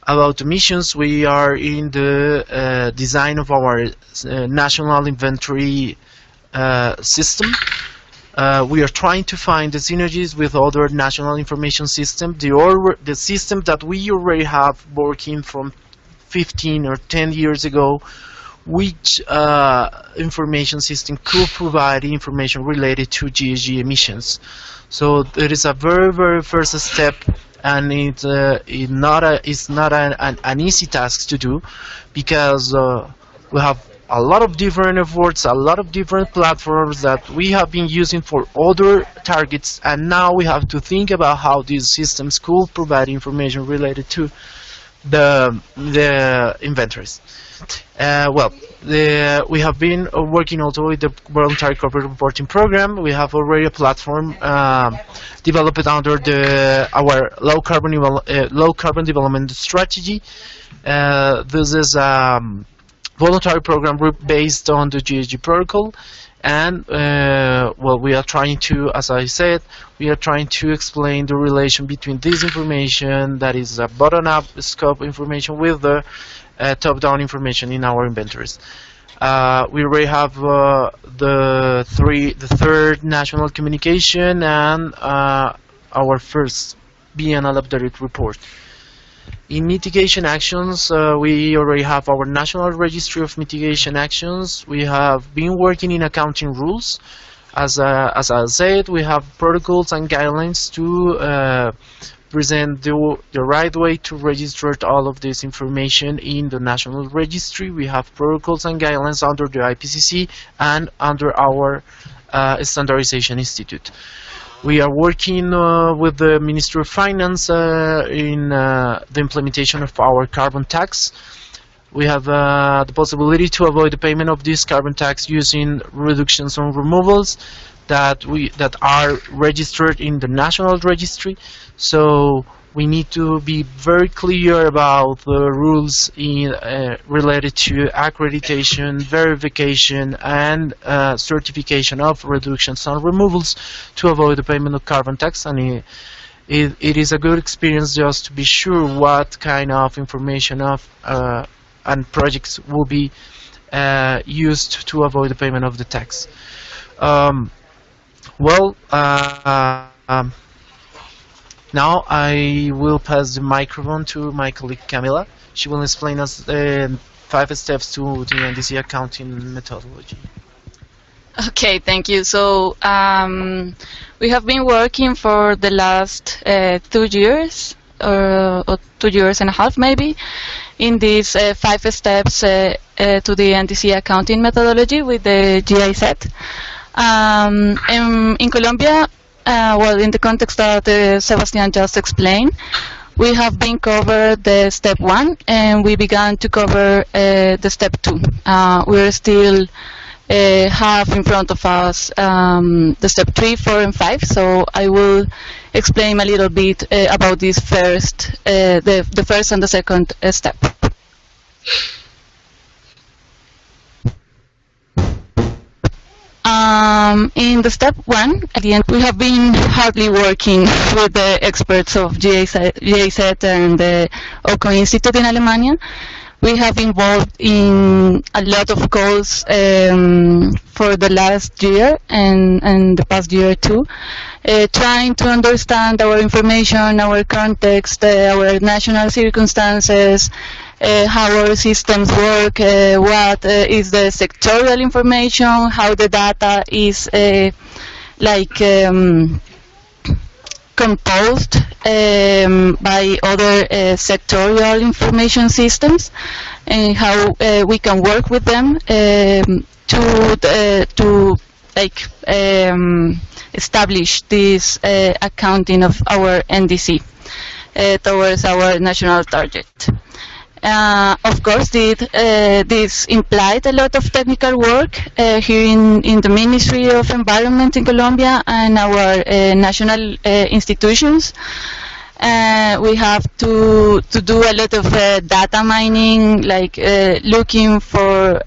About emissions, we are in the design of our national inventory system. We are trying to find the synergies with other national information systems. The system that we already have working from 15 or 10 years ago, which information system could provide information related to GHG emissions. So it is a very, very first step, and it's not an easy task to do, because we have a lot of different efforts, a lot of different platforms that we have been using for other targets, and now we have to think about how these systems could provide information related to the inventories. We have been working also with the voluntary corporate reporting program. We have already a platform developed under our low carbon development strategy. This is a voluntary program based on the GIZ protocol, and we are trying to, as I said, we are trying to explain the relation between this information that is a bottom-up scope information with the top-down information in our inventories. We already have the third national communication and our first biennial updated report. In mitigation actions, we already have our national registry of mitigation actions. We have been working in accounting rules. As I said, we have protocols and guidelines to present the right way to register all of this information in the national registry. We have protocols and guidelines under the IPCC and under our standardization institute. We are working with the Ministry of Finance in the implementation of our carbon tax. We have the possibility to avoid the payment of this carbon tax using reductions on removals. that are registered in the national registry. So we need to be very clear about the rules related to accreditation, verification, and certification of reductions and removals to avoid the payment of carbon tax. And it is a good experience just to be sure what kind of information and projects will be used to avoid the payment of the tax. Now I will pass the microphone to my colleague Camila. She will explain us the 5 steps to the NDC accounting methodology. Okay, thank you. So we have been working for the last 2 years, or 2 years and a half maybe, in these 5 steps to the NDC accounting methodology with the GIZ. In Colombia, well, in the context that Sebastián just explained, we have been covered the step 1, and we began to cover the step 2. We're still have in front of us the step 3, 4, and 5. So I will explain a little bit about this first, the first and the second step. In the step 1, at the end, we have been hardly working with the experts of GIZ and the OCO Institute in Alemania. We have involved in a lot of calls for the last year and the past year too, trying to understand our information, our context, our national circumstances, how our systems work, what is the sectorial information, how the data is composed by other sectorial information systems, and how we can work with them to establish this accounting of our NDC towards our national target. Of course, this implied a lot of technical work here in the Ministry of Environment in Colombia and our national institutions. We have to do a lot of data mining, like looking for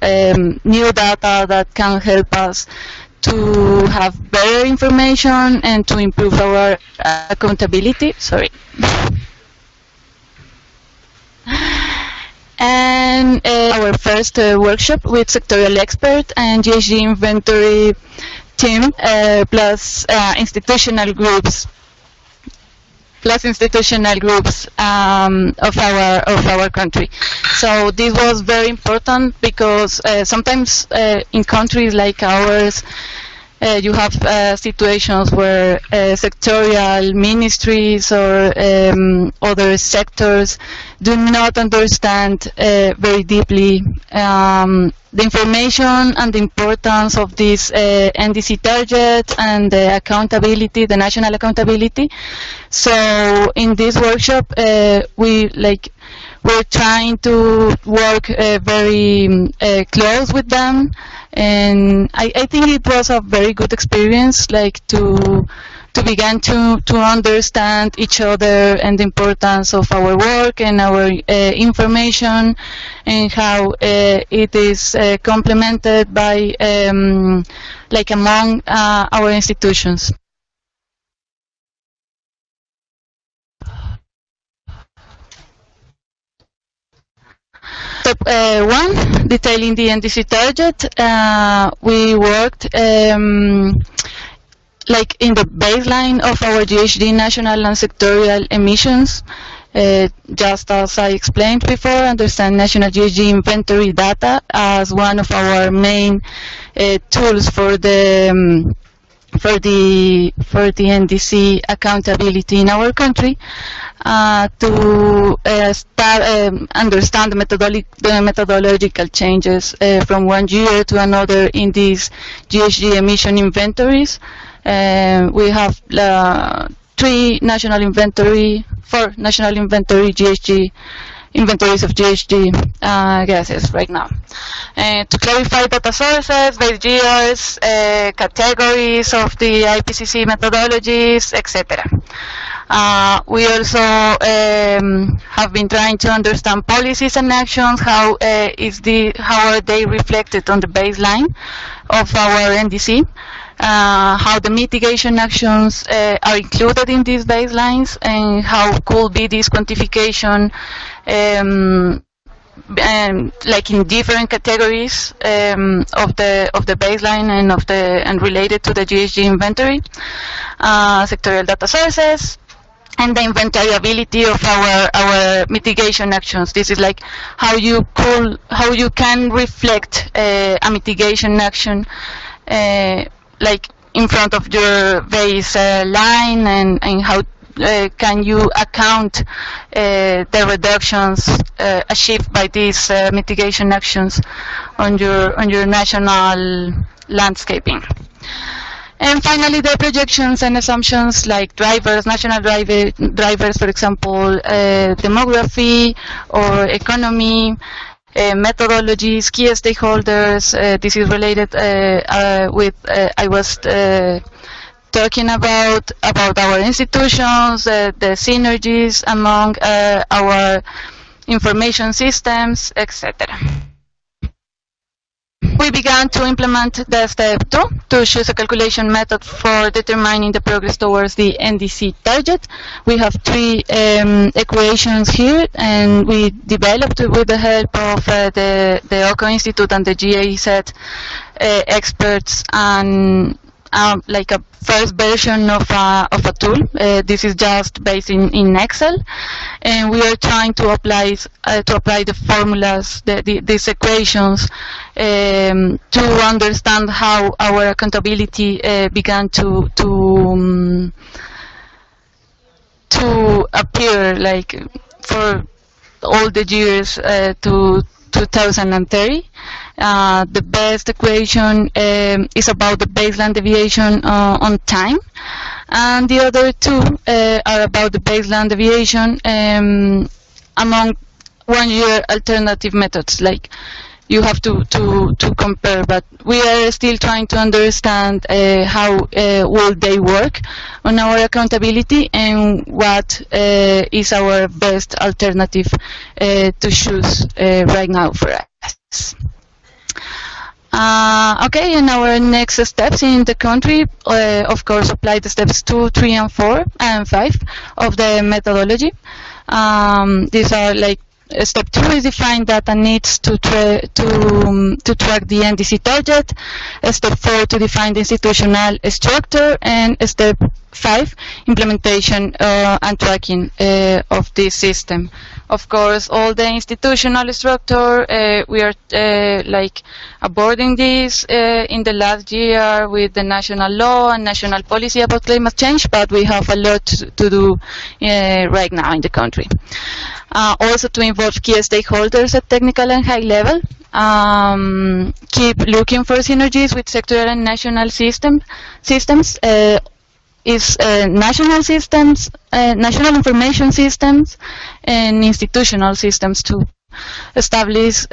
new data that can help us to have better information and to improve our accountability. Sorry. And our first workshop with sectorial expert and GIZ inventory team, plus institutional groups of our country. So this was very important because sometimes in countries like ours, you have situations where sectorial ministries or other sectors do not understand very deeply the information and the importance of this NDC target and the accountability, the national accountability. So in this workshop, we're trying to work very close with them, and I think it was a very good experience, like to begin to understand each other and the importance of our work and our information, and how it is complemented by among our institutions. Step 1, detailing the NDC target. We worked in the baseline of our GHG national and sectorial emissions. Just as I explained before, understand national GHG inventory data as one of our main tools for the NDC accountability in our country, to understand the methodological changes from one year to another in these GHG emission inventories. We have 4 national inventory GHG inventories of GHG gases right now. To clarify data sources, base years, categories of the IPCC methodologies, etc. We also have been trying to understand policies and actions, how are they reflected on the baseline of our NDC, how the mitigation actions are included in these baselines, and how could be this quantification like in different categories of the baseline and related to the GHG inventory, sectorial data sources, and the inventariability of our mitigation actions. This is like how you can reflect a mitigation action like in front of your baseline, and how can you account the reductions achieved by these mitigation actions on your national landscaping. And finally, the projections and assumptions like drivers, national drivers, for example, demography or economy, methodologies, key stakeholders. This is related with I was talking about our institutions, the synergies among our information systems, etc. We began to implement the step 2 to choose a calculation method for determining the progress towards the NDC target. We have 3 equations here, and we developed with the help of the OCO Institute and the GIZ experts, and like a first version of a tool. This is just based in Excel, and we are trying to apply the formulas, these equations, to understand how our accountability began to appear, like for all the years to 2030. The best equation is about the baseline deviation on time, and the other 2 are about the baseline deviation among 1-year alternative methods. Like you have to compare, but we are still trying to understand how will they work on our accountability, and what is our best alternative to choose right now for us. Okay, and our next steps in the country, of course, apply the steps 2, 3, and 4, and 5 of the methodology. These are like step 2 is define data needs to track the NDC target. Step 4 to define the institutional structure, and step 5 implementation and tracking of this system. Of course, all the institutional structure, we are like abording this in the last year with the national law and national policy about climate change, but we have a lot to do right now in the country. Also to involve key stakeholders at technical and high level. Keep looking for synergies with sectoral and national systems. National systems, national information systems, and institutional systems too. Establish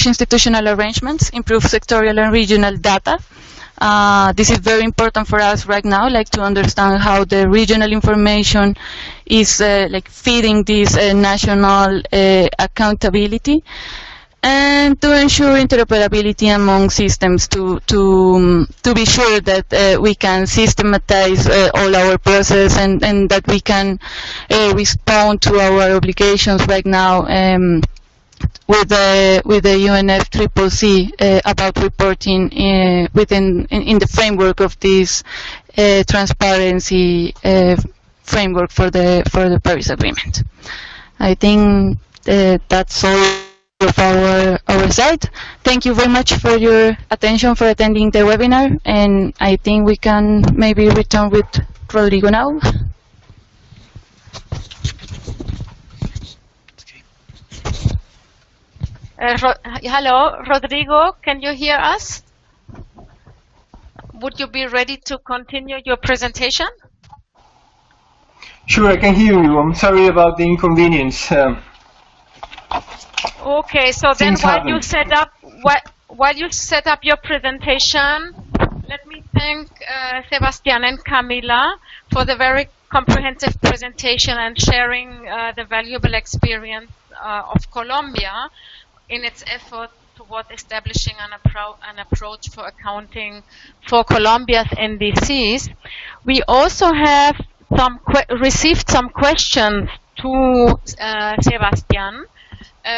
institutional arrangements, improve sectorial and regional data. This is very important for us right now, like to understand how the regional information is like feeding this national accountability, and to ensure interoperability among systems to be sure that we can systematize all our process, and that we can respond to our obligations right now with the UNFCCC about reporting in the framework of this transparency framework for the Paris Agreement. I think that's all of our side. Thank you very much for your attention, for attending the webinar, and I think we can maybe return with Rodrigo now. Hello, Rodrigo, can you hear us? Would you be ready to continue your presentation? Sure, I can hear you. I'm sorry about the inconvenience. Okay, so then while you set up your presentation, let me thank Sebastián and Camila for the very comprehensive presentation and sharing the valuable experience of Colombia in its effort toward establishing an approach for accounting for Colombia's NDCs. We also have received some questions to Sebastián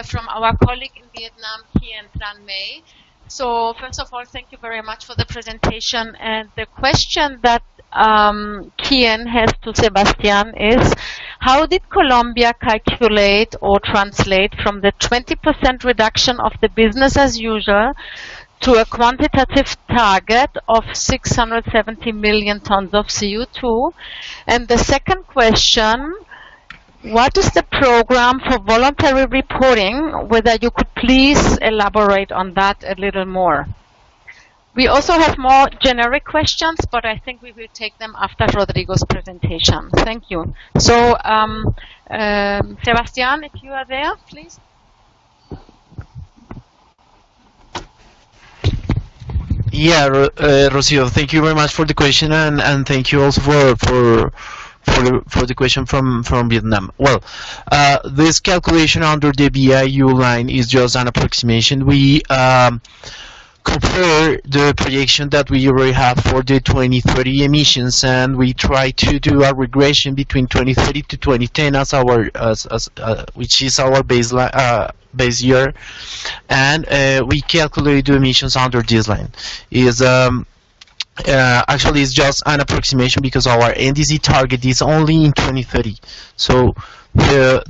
from our colleague in Vietnam, Kien Tran May. So first of all, thank you very much for the presentation. And the question that Kien has to Sebastián is, how did Colombia calculate or translate from the 20% reduction of the business as usual to a quantitative target of 670 million tons of CO2? And the second question, what is the program for voluntary reporting? Whether you could please elaborate on that a little more. We also have more generic questions, but I think we will take them after Rodrigo's presentation. Thank you. So, Sebastián, if you are there, please. Yeah, Rocio, thank you very much for the question, and thank you also for the question from Vietnam. Well, this calculation under the BIU line is just an approximation. We compare the projection that we already have for the 2030 emissions, and we try to do a regression between 2030 to 2010 as our which is our baseline base year, and we calculate the emissions under this line. Actually it's just an approximation because our NDC target is only in 2030. So the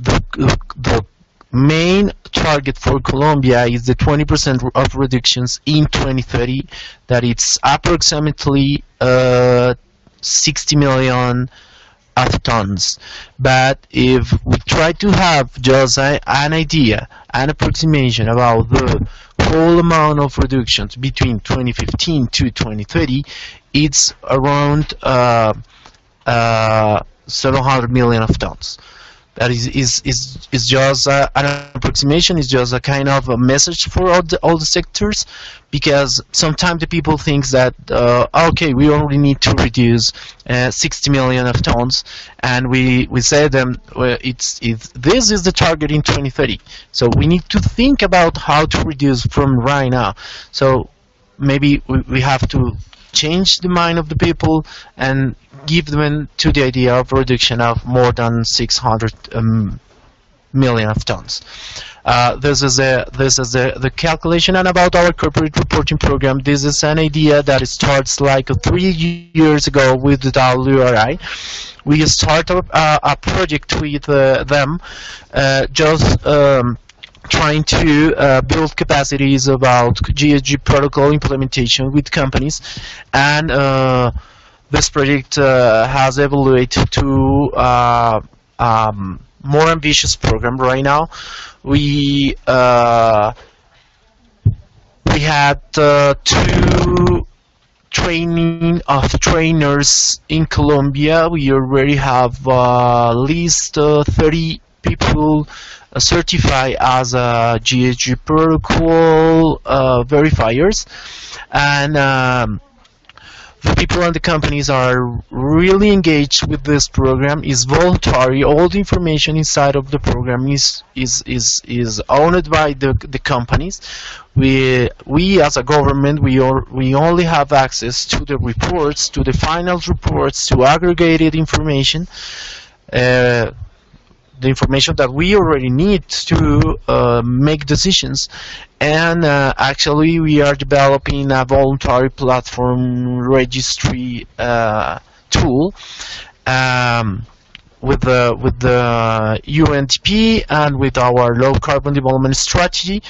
main target for Colombia is the 20% of reductions in 2030, that it's approximately 60 million of tons. But if we try to have just an idea, an approximation about the whole amount of reductions between 2015 to 2030, it's around 700 million of tons. That is just an approximation. It's just a kind of a message for all the sectors, because sometimes the people think that okay, we only need to reduce 60 million of tons, and we say them, well, this is the target in 2030. So we need to think about how to reduce from right now. So maybe we have to change the mind of the people and give them to the idea of reduction of more than 600 million of tons. This is the calculation. And about our corporate reporting program, this is an idea that starts like 3 years ago with the WRI. We started a project with them, just trying to build capacities about GIZ protocol implementation with companies, and this project has evaluated to more ambitious program right now. We had 2 training of trainers in Colombia. We already have at least 30 people certified as a GIZ protocol verifiers, and the people and the companies are really engaged with this program. It's voluntary. All the information inside of the program is owned by the companies. We as a government, we only have access to the reports, to the final reports, to aggregated information, the information that we already need to make decisions. And actually we are developing a voluntary platform registry tool with the UNDP and with our low carbon development strategy.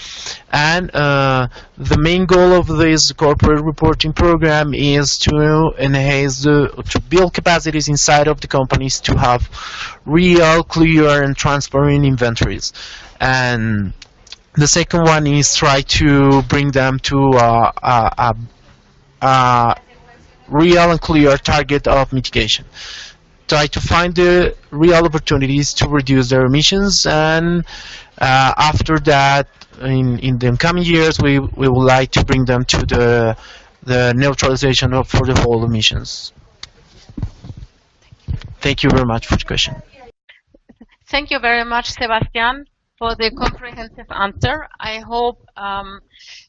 And the main goal of this corporate reporting program is to enhance to build capacities inside of the companies to have real, clear and transparent inventories. And the second one is try to bring them to a real and clear target of mitigation. try to find the real opportunities to reduce their emissions, and after that, in the coming years, we would like to bring them to the neutralization for the whole emissions. Thank you very much for the question. Thank you very much, Sebastián, for the comprehensive answer. I hope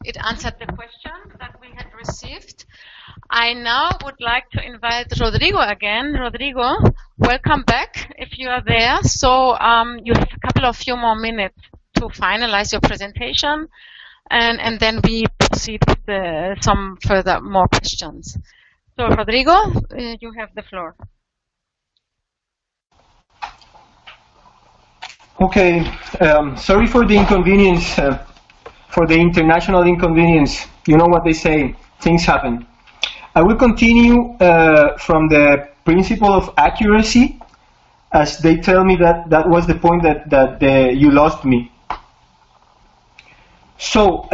it answered the question that we had received. I now would like to invite Rodrigo again. Rodrigo, welcome back if you are there. So you have a few more minutes to finalize your presentation, and then we proceed with some further more questions. So Rodrigo, you have the floor. Okay, sorry for the inconvenience, for the international inconvenience. You know what they say, things happen. I will continue from the principle of accuracy, as they tell me that was the point that you lost me. So,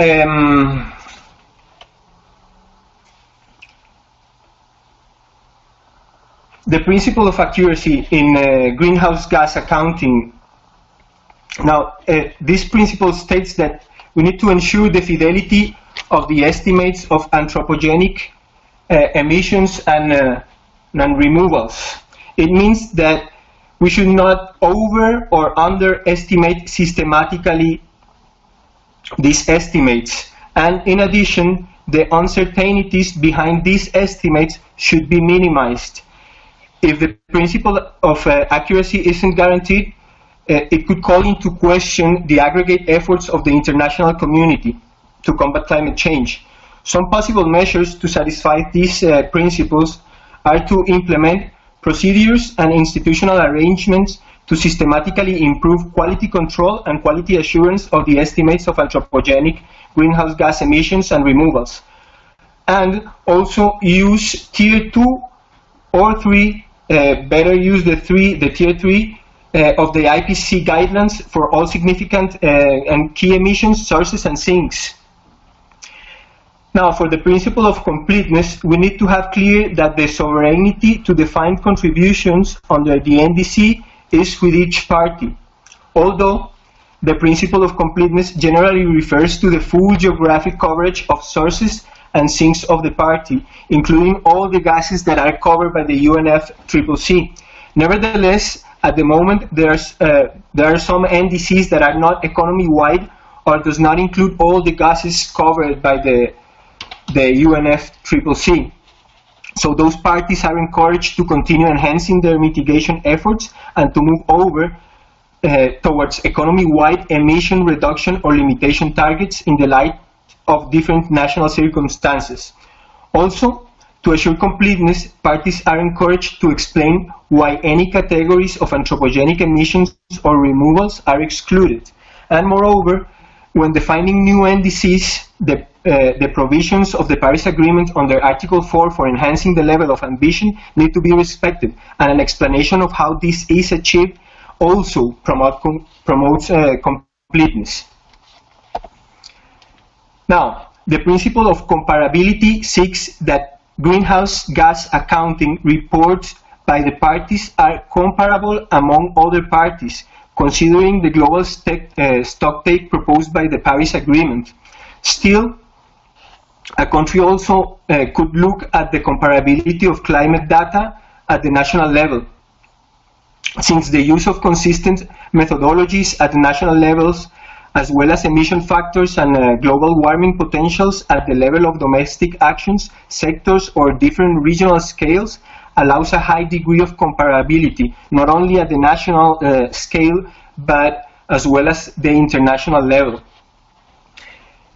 the principle of accuracy in greenhouse gas accounting. Now, this principle states that we need to ensure the fidelity of the estimates of anthropogenic emissions and removals. It means that we should not over or underestimate systematically these estimates. And in addition, the uncertainties behind these estimates should be minimized. If the principle of accuracy isn't guaranteed, it could call into question the aggregate efforts of the international community to combat climate change. Some possible measures to satisfy these principles are to implement procedures and institutional arrangements to systematically improve quality control and quality assurance of the estimates of anthropogenic greenhouse gas emissions and removals, and also use tier 2 or 3, better use the tier 3 of the IPCC guidelines for all significant and key emissions, sources and sinks. Now, for the principle of completeness, we need to have clear that the sovereignty to define contributions under the NDC is with each party, although the principle of completeness generally refers to the full geographic coverage of sources and sinks of the party, including all the gases that are covered by the UNFCCC. Nevertheless, at the moment, there are some NDCs that are not economy-wide or does not include all the gases covered by the UNFCCC. So those parties are encouraged to continue enhancing their mitigation efforts and to move over towards economy-wide emission reduction or limitation targets in the light of different national circumstances. Also, to assure completeness, parties are encouraged to explain why any categories of anthropogenic emissions or removals are excluded. And moreover, when defining new NDCs, the provisions of the Paris Agreement under Article 4 for enhancing the level of ambition need to be respected, and an explanation of how this is achieved also promotes completeness. Now, the principle of comparability seeks that greenhouse gas accounting reports by the parties are comparable among other parties, considering the global stocktake proposed by the Paris Agreement. Still, a country also could look at the comparability of climate data at the national level, since the use of consistent methodologies at the national levels, as well as emission factors and global warming potentials at the level of domestic actions, sectors, or different regional scales, allows a high degree of comparability, not only at the national scale, but as well as the international level.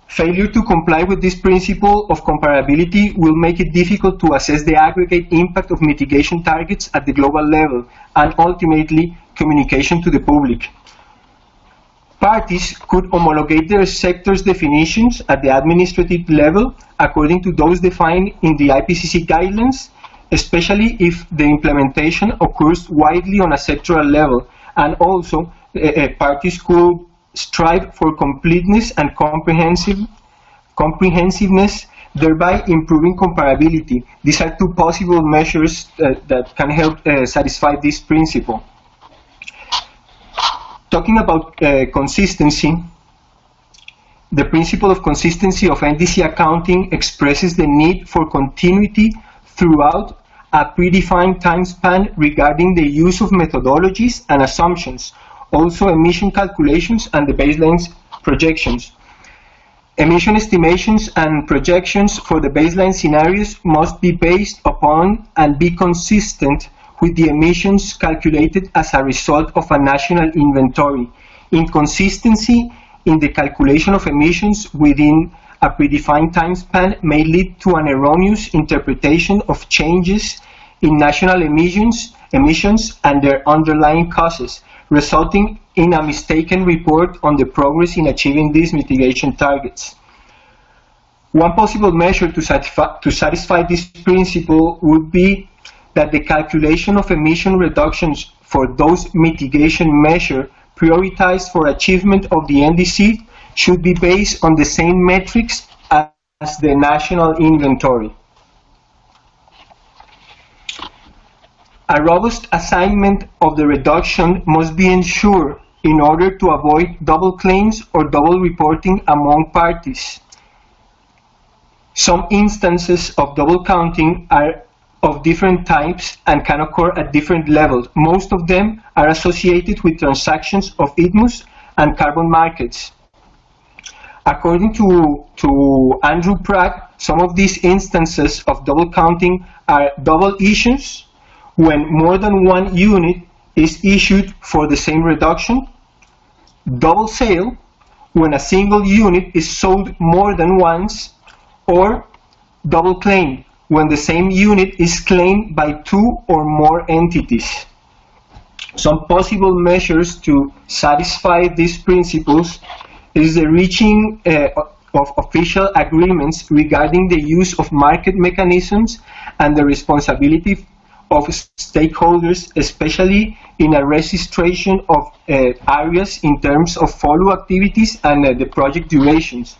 Failure to comply with this principle of comparability will make it difficult to assess the aggregate impact of mitigation targets at the global level, and ultimately communication to the public. Parties could homologate their sector's definitions at the administrative level according to those defined in the IPCC guidelines, especially if the implementation occurs widely on a sectoral level, and also parties could strive for completeness and comprehensiveness thereby improving comparability. These are two possible measures that can help satisfy this principle. Talking about consistency, the principle of consistency of NDC accounting expresses the need for continuity throughout a predefined time span regarding the use of methodologies and assumptions, also emission calculations and the baseline projections. Emission estimations and projections for the baseline scenarios must be based upon and be consistent with the emissions calculated as a result of a national inventory. Inconsistency in the calculation of emissions within a predefined time span may lead to an erroneous interpretation of changes in national emissions and their underlying causes, resulting in a mistaken report on the progress in achieving these mitigation targets. One possible measure to satisfy this principle would be that the calculation of emission reductions for those mitigation measures prioritized for achievement of the NDC should be based on the same metrics as the national inventory. A robust assignment of the reduction must be ensured in order to avoid double claims or double reporting among parties. Some instances of double counting are of different types and can occur at different levels. Most of them are associated with transactions of ITMUs and carbon markets. According to Andrew Pratt, some of these instances of double counting are double issues, when more than one unit is issued for the same reduction, double sale, when a single unit is sold more than once, or double claim, when the same unit is claimed by two or more entities. Some possible measures to satisfy these principles is the reaching of official agreements regarding the use of market mechanisms and the responsibility of stakeholders, especially in a registration of areas in terms of follow activities and the project durations.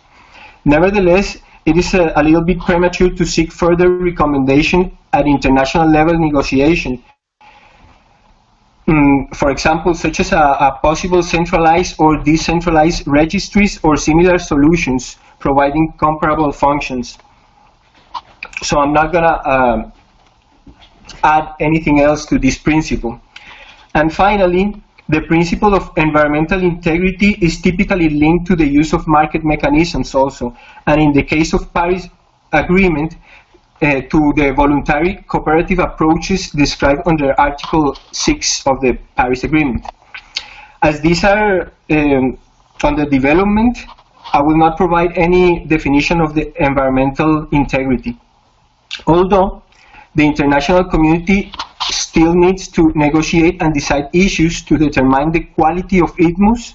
Nevertheless, it is a little bit premature to seek further recommendation at international level negotiation. For example, such as a possible centralized or decentralized registries or similar solutions providing comparable functions. So I'm not gonna add anything else to this principle. And finally, the principle of environmental integrity is typically linked to the use of market mechanisms also, and in the case of Paris Agreement, to the voluntary cooperative approaches described under Article 6 of the Paris Agreement. As these are under development, I will not provide any definition of the environmental integrity. Although the international community still needs to negotiate and decide issues to determine the quality of ITMUs,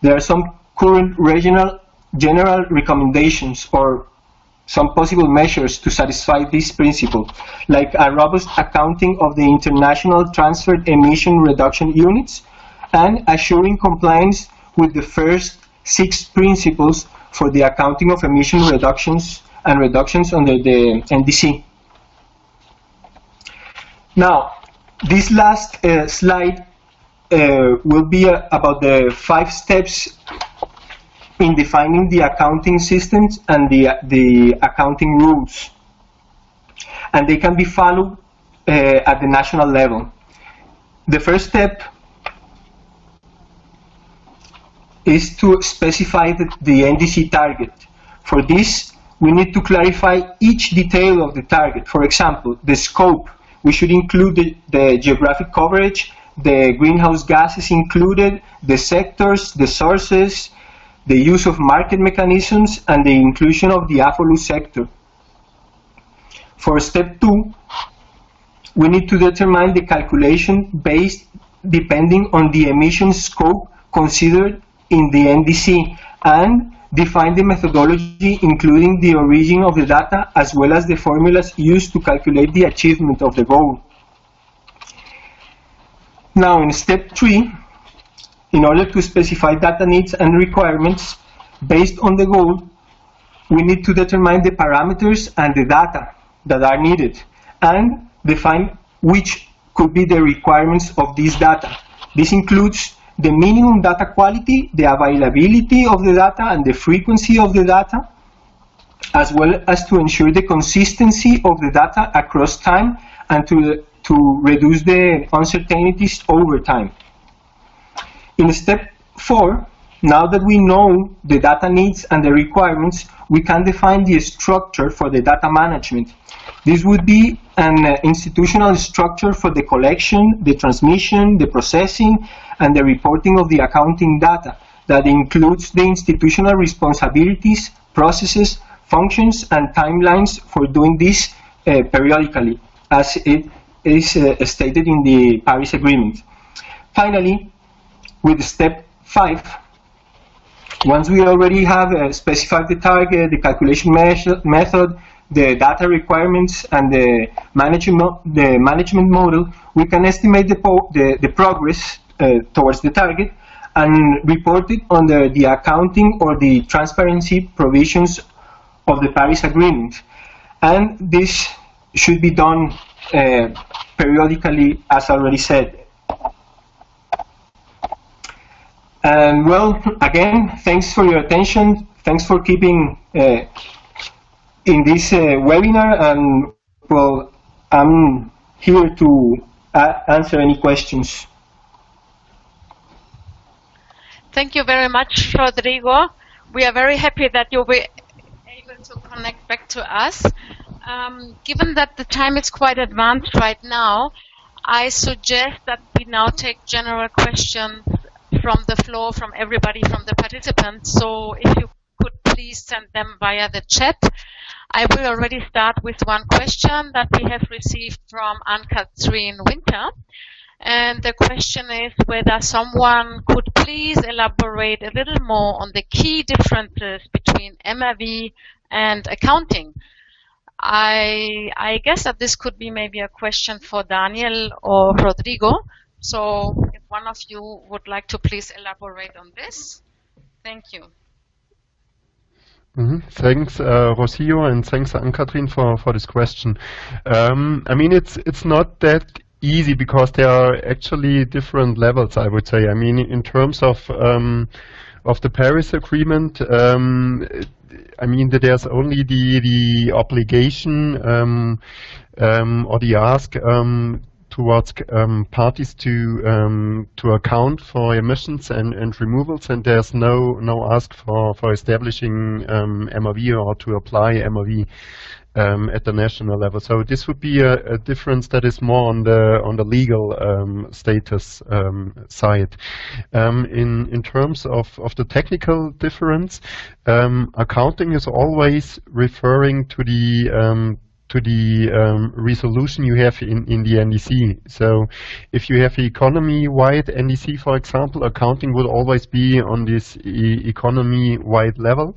there are some current regional general recommendations or some possible measures to satisfy this principle, like a robust accounting of the international transferred emission reduction units and assuring compliance with the first 6 principles for the accounting of emission reductions and reductions under the NDC. Now, this last slide will be about the 5 steps in defining the accounting systems and the accounting rules. And they can be followed at the national level. The first step is to specify the NDC target. For this, we need to clarify each detail of the target. For example, the scope. We should include the geographic coverage, the greenhouse gases included, the sectors, the sources, the use of market mechanisms, and the inclusion of the AFOLU sector. For step 2, we need to determine the calculation based depending on the emission scope considered in the NDC and define the methodology including the origin of the data as well as the formulas used to calculate the achievement of the goal. Now in step 3, in order to specify data needs and requirements based on the goal, we need to determine the parameters and the data that are needed and define which could be the requirements of this data. This includes the minimum data quality, the availability of the data, and the frequency of the data, as well as to ensure the consistency of the data across time and to reduce the uncertainties over time. In step 4, now that we know the data needs and the requirements, we can define the structure for the data management. This would be an institutional structure for the collection, the transmission, the processing, and the reporting of the accounting data that includes the institutional responsibilities, processes, functions, and timelines for doing this periodically, as it is stated in the Paris Agreement. Finally, with step 5, once we already have specified the target, the calculation method, the data requirements, and the management model, we can estimate the progress towards the target and report it under the accounting or the transparency provisions of the Paris Agreement. And this should be done periodically, as already said. And well, again, thanks for your attention. Thanks for keeping in this webinar. And well, I'm here to answer any questions. Thank you very much, Rodrigo. We are very happy that you'll be able to connect back to us. Given that the time is quite advanced right now, I suggest that we now take general questions from the floor, from everybody, from the participants. So if you could please send them via the chat. I will already start with one question that we have received from Anne-Catherine Winter. And the question is whether someone could please elaborate a little more on the key differences between MRV and accounting. I guess that this could be maybe a question for Daniel or Rodrigo. So if one of you would like to please elaborate on this. Thank you. Thanks, Rocio, and thanks, Anne-Catherine, for this question. I mean, it's not that easy because there are actually different levels, I would say. I mean, in terms of the Paris Agreement, I mean that there's only the obligation or the ask towards parties to account for emissions and removals, and there's no ask for establishing MRV or to apply MRV at the national level. So this would be a difference that is more on the legal status side. In terms of the technical difference, accounting is always referring to the resolution you have in the NDC. So if you have economy-wide NDC, for example, accounting would always be on this economy-wide level,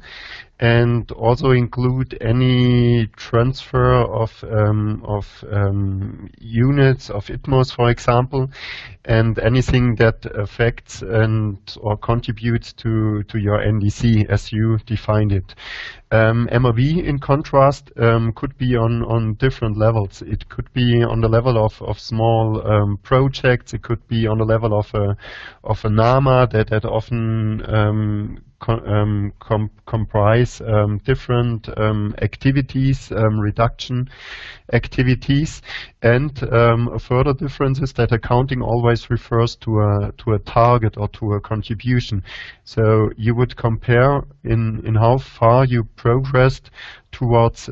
and also include any transfer of units of ITMOs, for example, and anything that affects and or contributes to your NDC as you defined it. MRV, in contrast, could be on different levels. It could be on the level of small projects. It could be on the level of a NAMA that often comprise different activities, reduction activities, and a further difference is that accounting always refers to a target or to a contribution. So you would compare in how far you progressed towards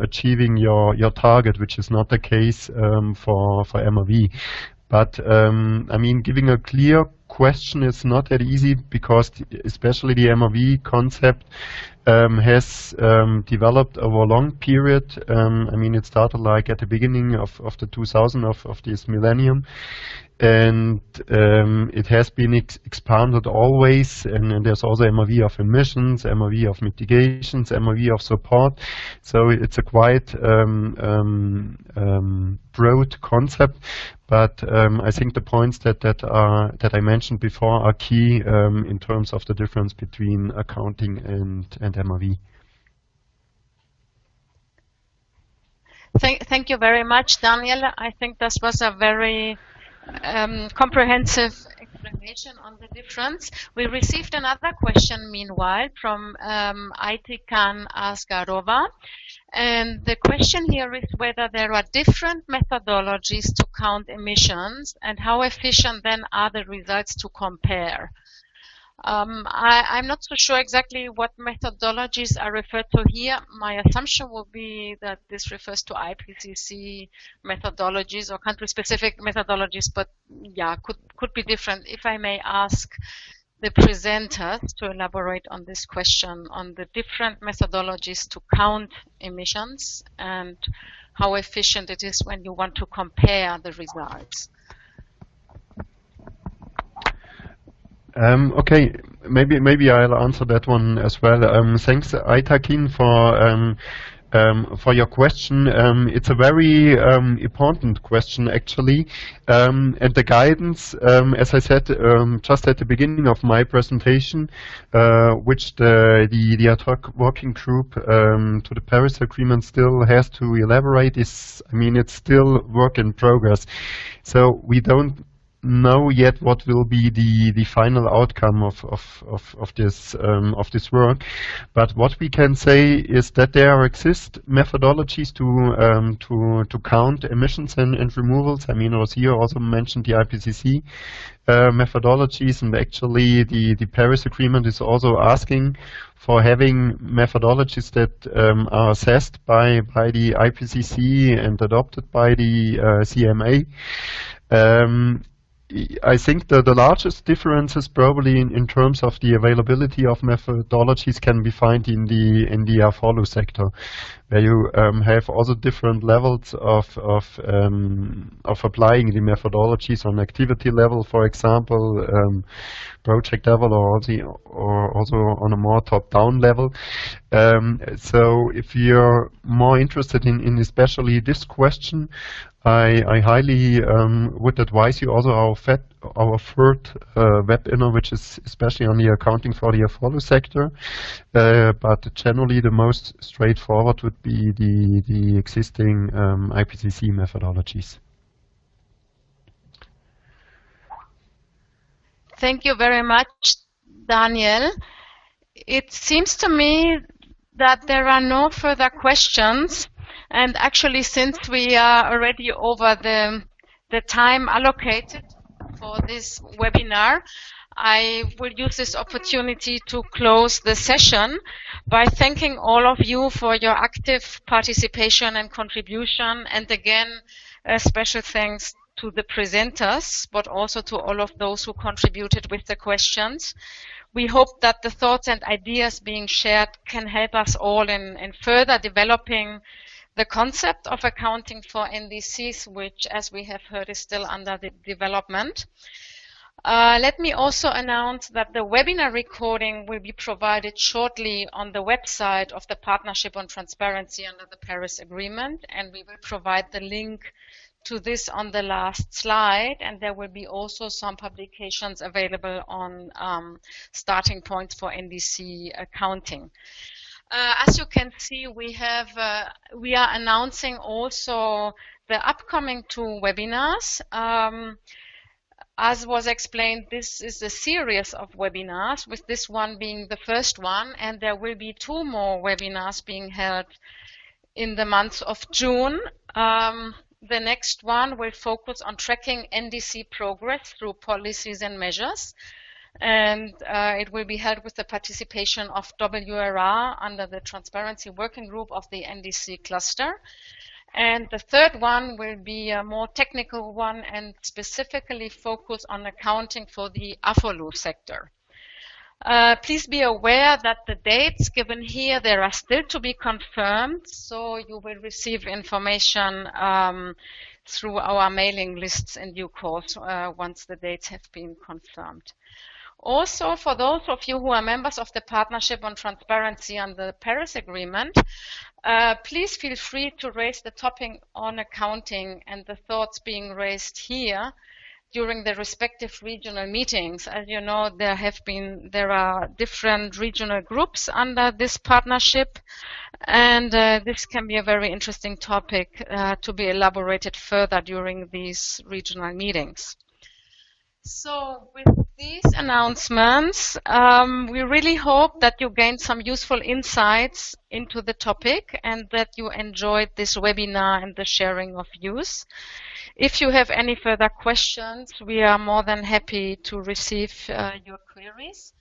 achieving your target, which is not the case for MRV. But I mean, giving a clear question is not that easy because especially the MRV concept has developed over a long period. I mean, it started like at the beginning of the 2000 of this millennium, and it has been expanded always, and there's also MRV of emissions, MRV of mitigations, MRV of support. So it's a quite broad concept, but I think the points that I mentioned before are key in terms of the difference between accounting and MRV. Thank you very much, Daniel. I think this was a very comprehensive explanation on the difference. We received another question meanwhile from Aitikan Asgarova. And the question here is whether there are different methodologies to count emissions and how efficient then are the results to compare. I'm not so sure exactly what methodologies are referred to here. My assumption will be that this refers to IPCC methodologies or country-specific methodologies, but yeah, could be different. If I may ask the presenters to elaborate on this question, on the different methodologies to count emissions and how efficient it is when you want to compare the results. Okay, maybe I'll answer that one as well. Thanks, Aitakin, for your question. It's a very important question, actually. And the guidance, as I said just at the beginning of my presentation, which the ad hoc working group to the Paris Agreement still has to elaborate, is, I mean, it's still work in progress. So we don't know yet what will be the final outcome of this work, but what we can say is that there exist methodologies to count emissions and removals. I mean, Rocio also mentioned the IPCC methodologies, and actually the Paris Agreement is also asking for having methodologies that are assessed by the IPCC and adopted by the CMA. I think the largest differences probably in terms of the availability of methodologies can be found in the follow sector, where you have also different levels of applying the methodologies on activity level, for example, project level, or also on a more top-down level. So if you're more interested in especially this question, I highly would advise you also our third webinar, which is especially on the accounting for the follow sector. But generally, the most straightforward would be the existing IPCC methodologies. Thank you very much, Daniel. It seems to me that there are no further questions. And actually, since we are already over the time allocated for this webinar, I will use this opportunity to close the session by thanking all of you for your active participation and contribution. And again, a special thanks to the presenters, but also to all of those who contributed with the questions. We hope that the thoughts and ideas being shared can help us all in further developing the concept of accounting for NDCs, which, as we have heard, is still under the development. Let me also announce that the webinar recording will be provided shortly on the website of the Partnership on Transparency under the Paris Agreement, and we will provide the link to this on the last slide, and there will be also some publications available on starting points for NDC accounting. As you can see, we are announcing also the upcoming 2 webinars. As was explained, this is a series of webinars, with this one being the first one, and there will be 2 more webinars being held in the month of June. The next one will focus on tracking NDC progress through policies and measures. And it will be held with the participation of WRR under the Transparency Working Group of the NDC cluster. And the third one will be a more technical one and specifically focus on accounting for the AFOLU sector. Please be aware that the dates given here, they are still to be confirmed, so you will receive information through our mailing lists in due course once the dates have been confirmed. Also, for those of you who are members of the Partnership on Transparency under the Paris Agreement, please feel free to raise the topic on accounting and the thoughts being raised here during the respective regional meetings. As you know, there are different regional groups under this partnership, and this can be a very interesting topic to be elaborated further during these regional meetings. So with these announcements, we really hope that you gained some useful insights into the topic and that you enjoyed this webinar and the sharing of views. If you have any further questions, we are more than happy to receive your queries.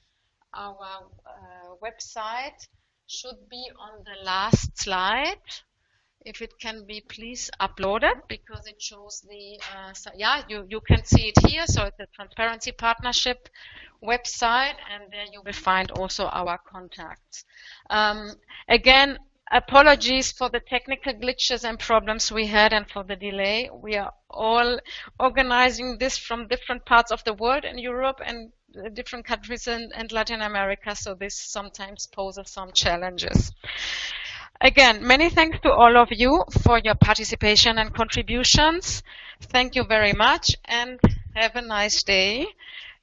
Our website should be on the last slide. If it can be please uploaded, because it shows the, you can see it here. So it's a Transparency Partnership website, and there you will find also our contacts. Again, apologies for the technical glitches and problems we had and for the delay. We are all organizing this from different parts of the world in Europe and different countries and Latin America, so this sometimes poses some challenges. Again, many thanks to all of you for your participation and contributions. Thank you very much and have a nice day.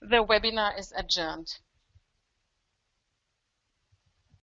The webinar is adjourned.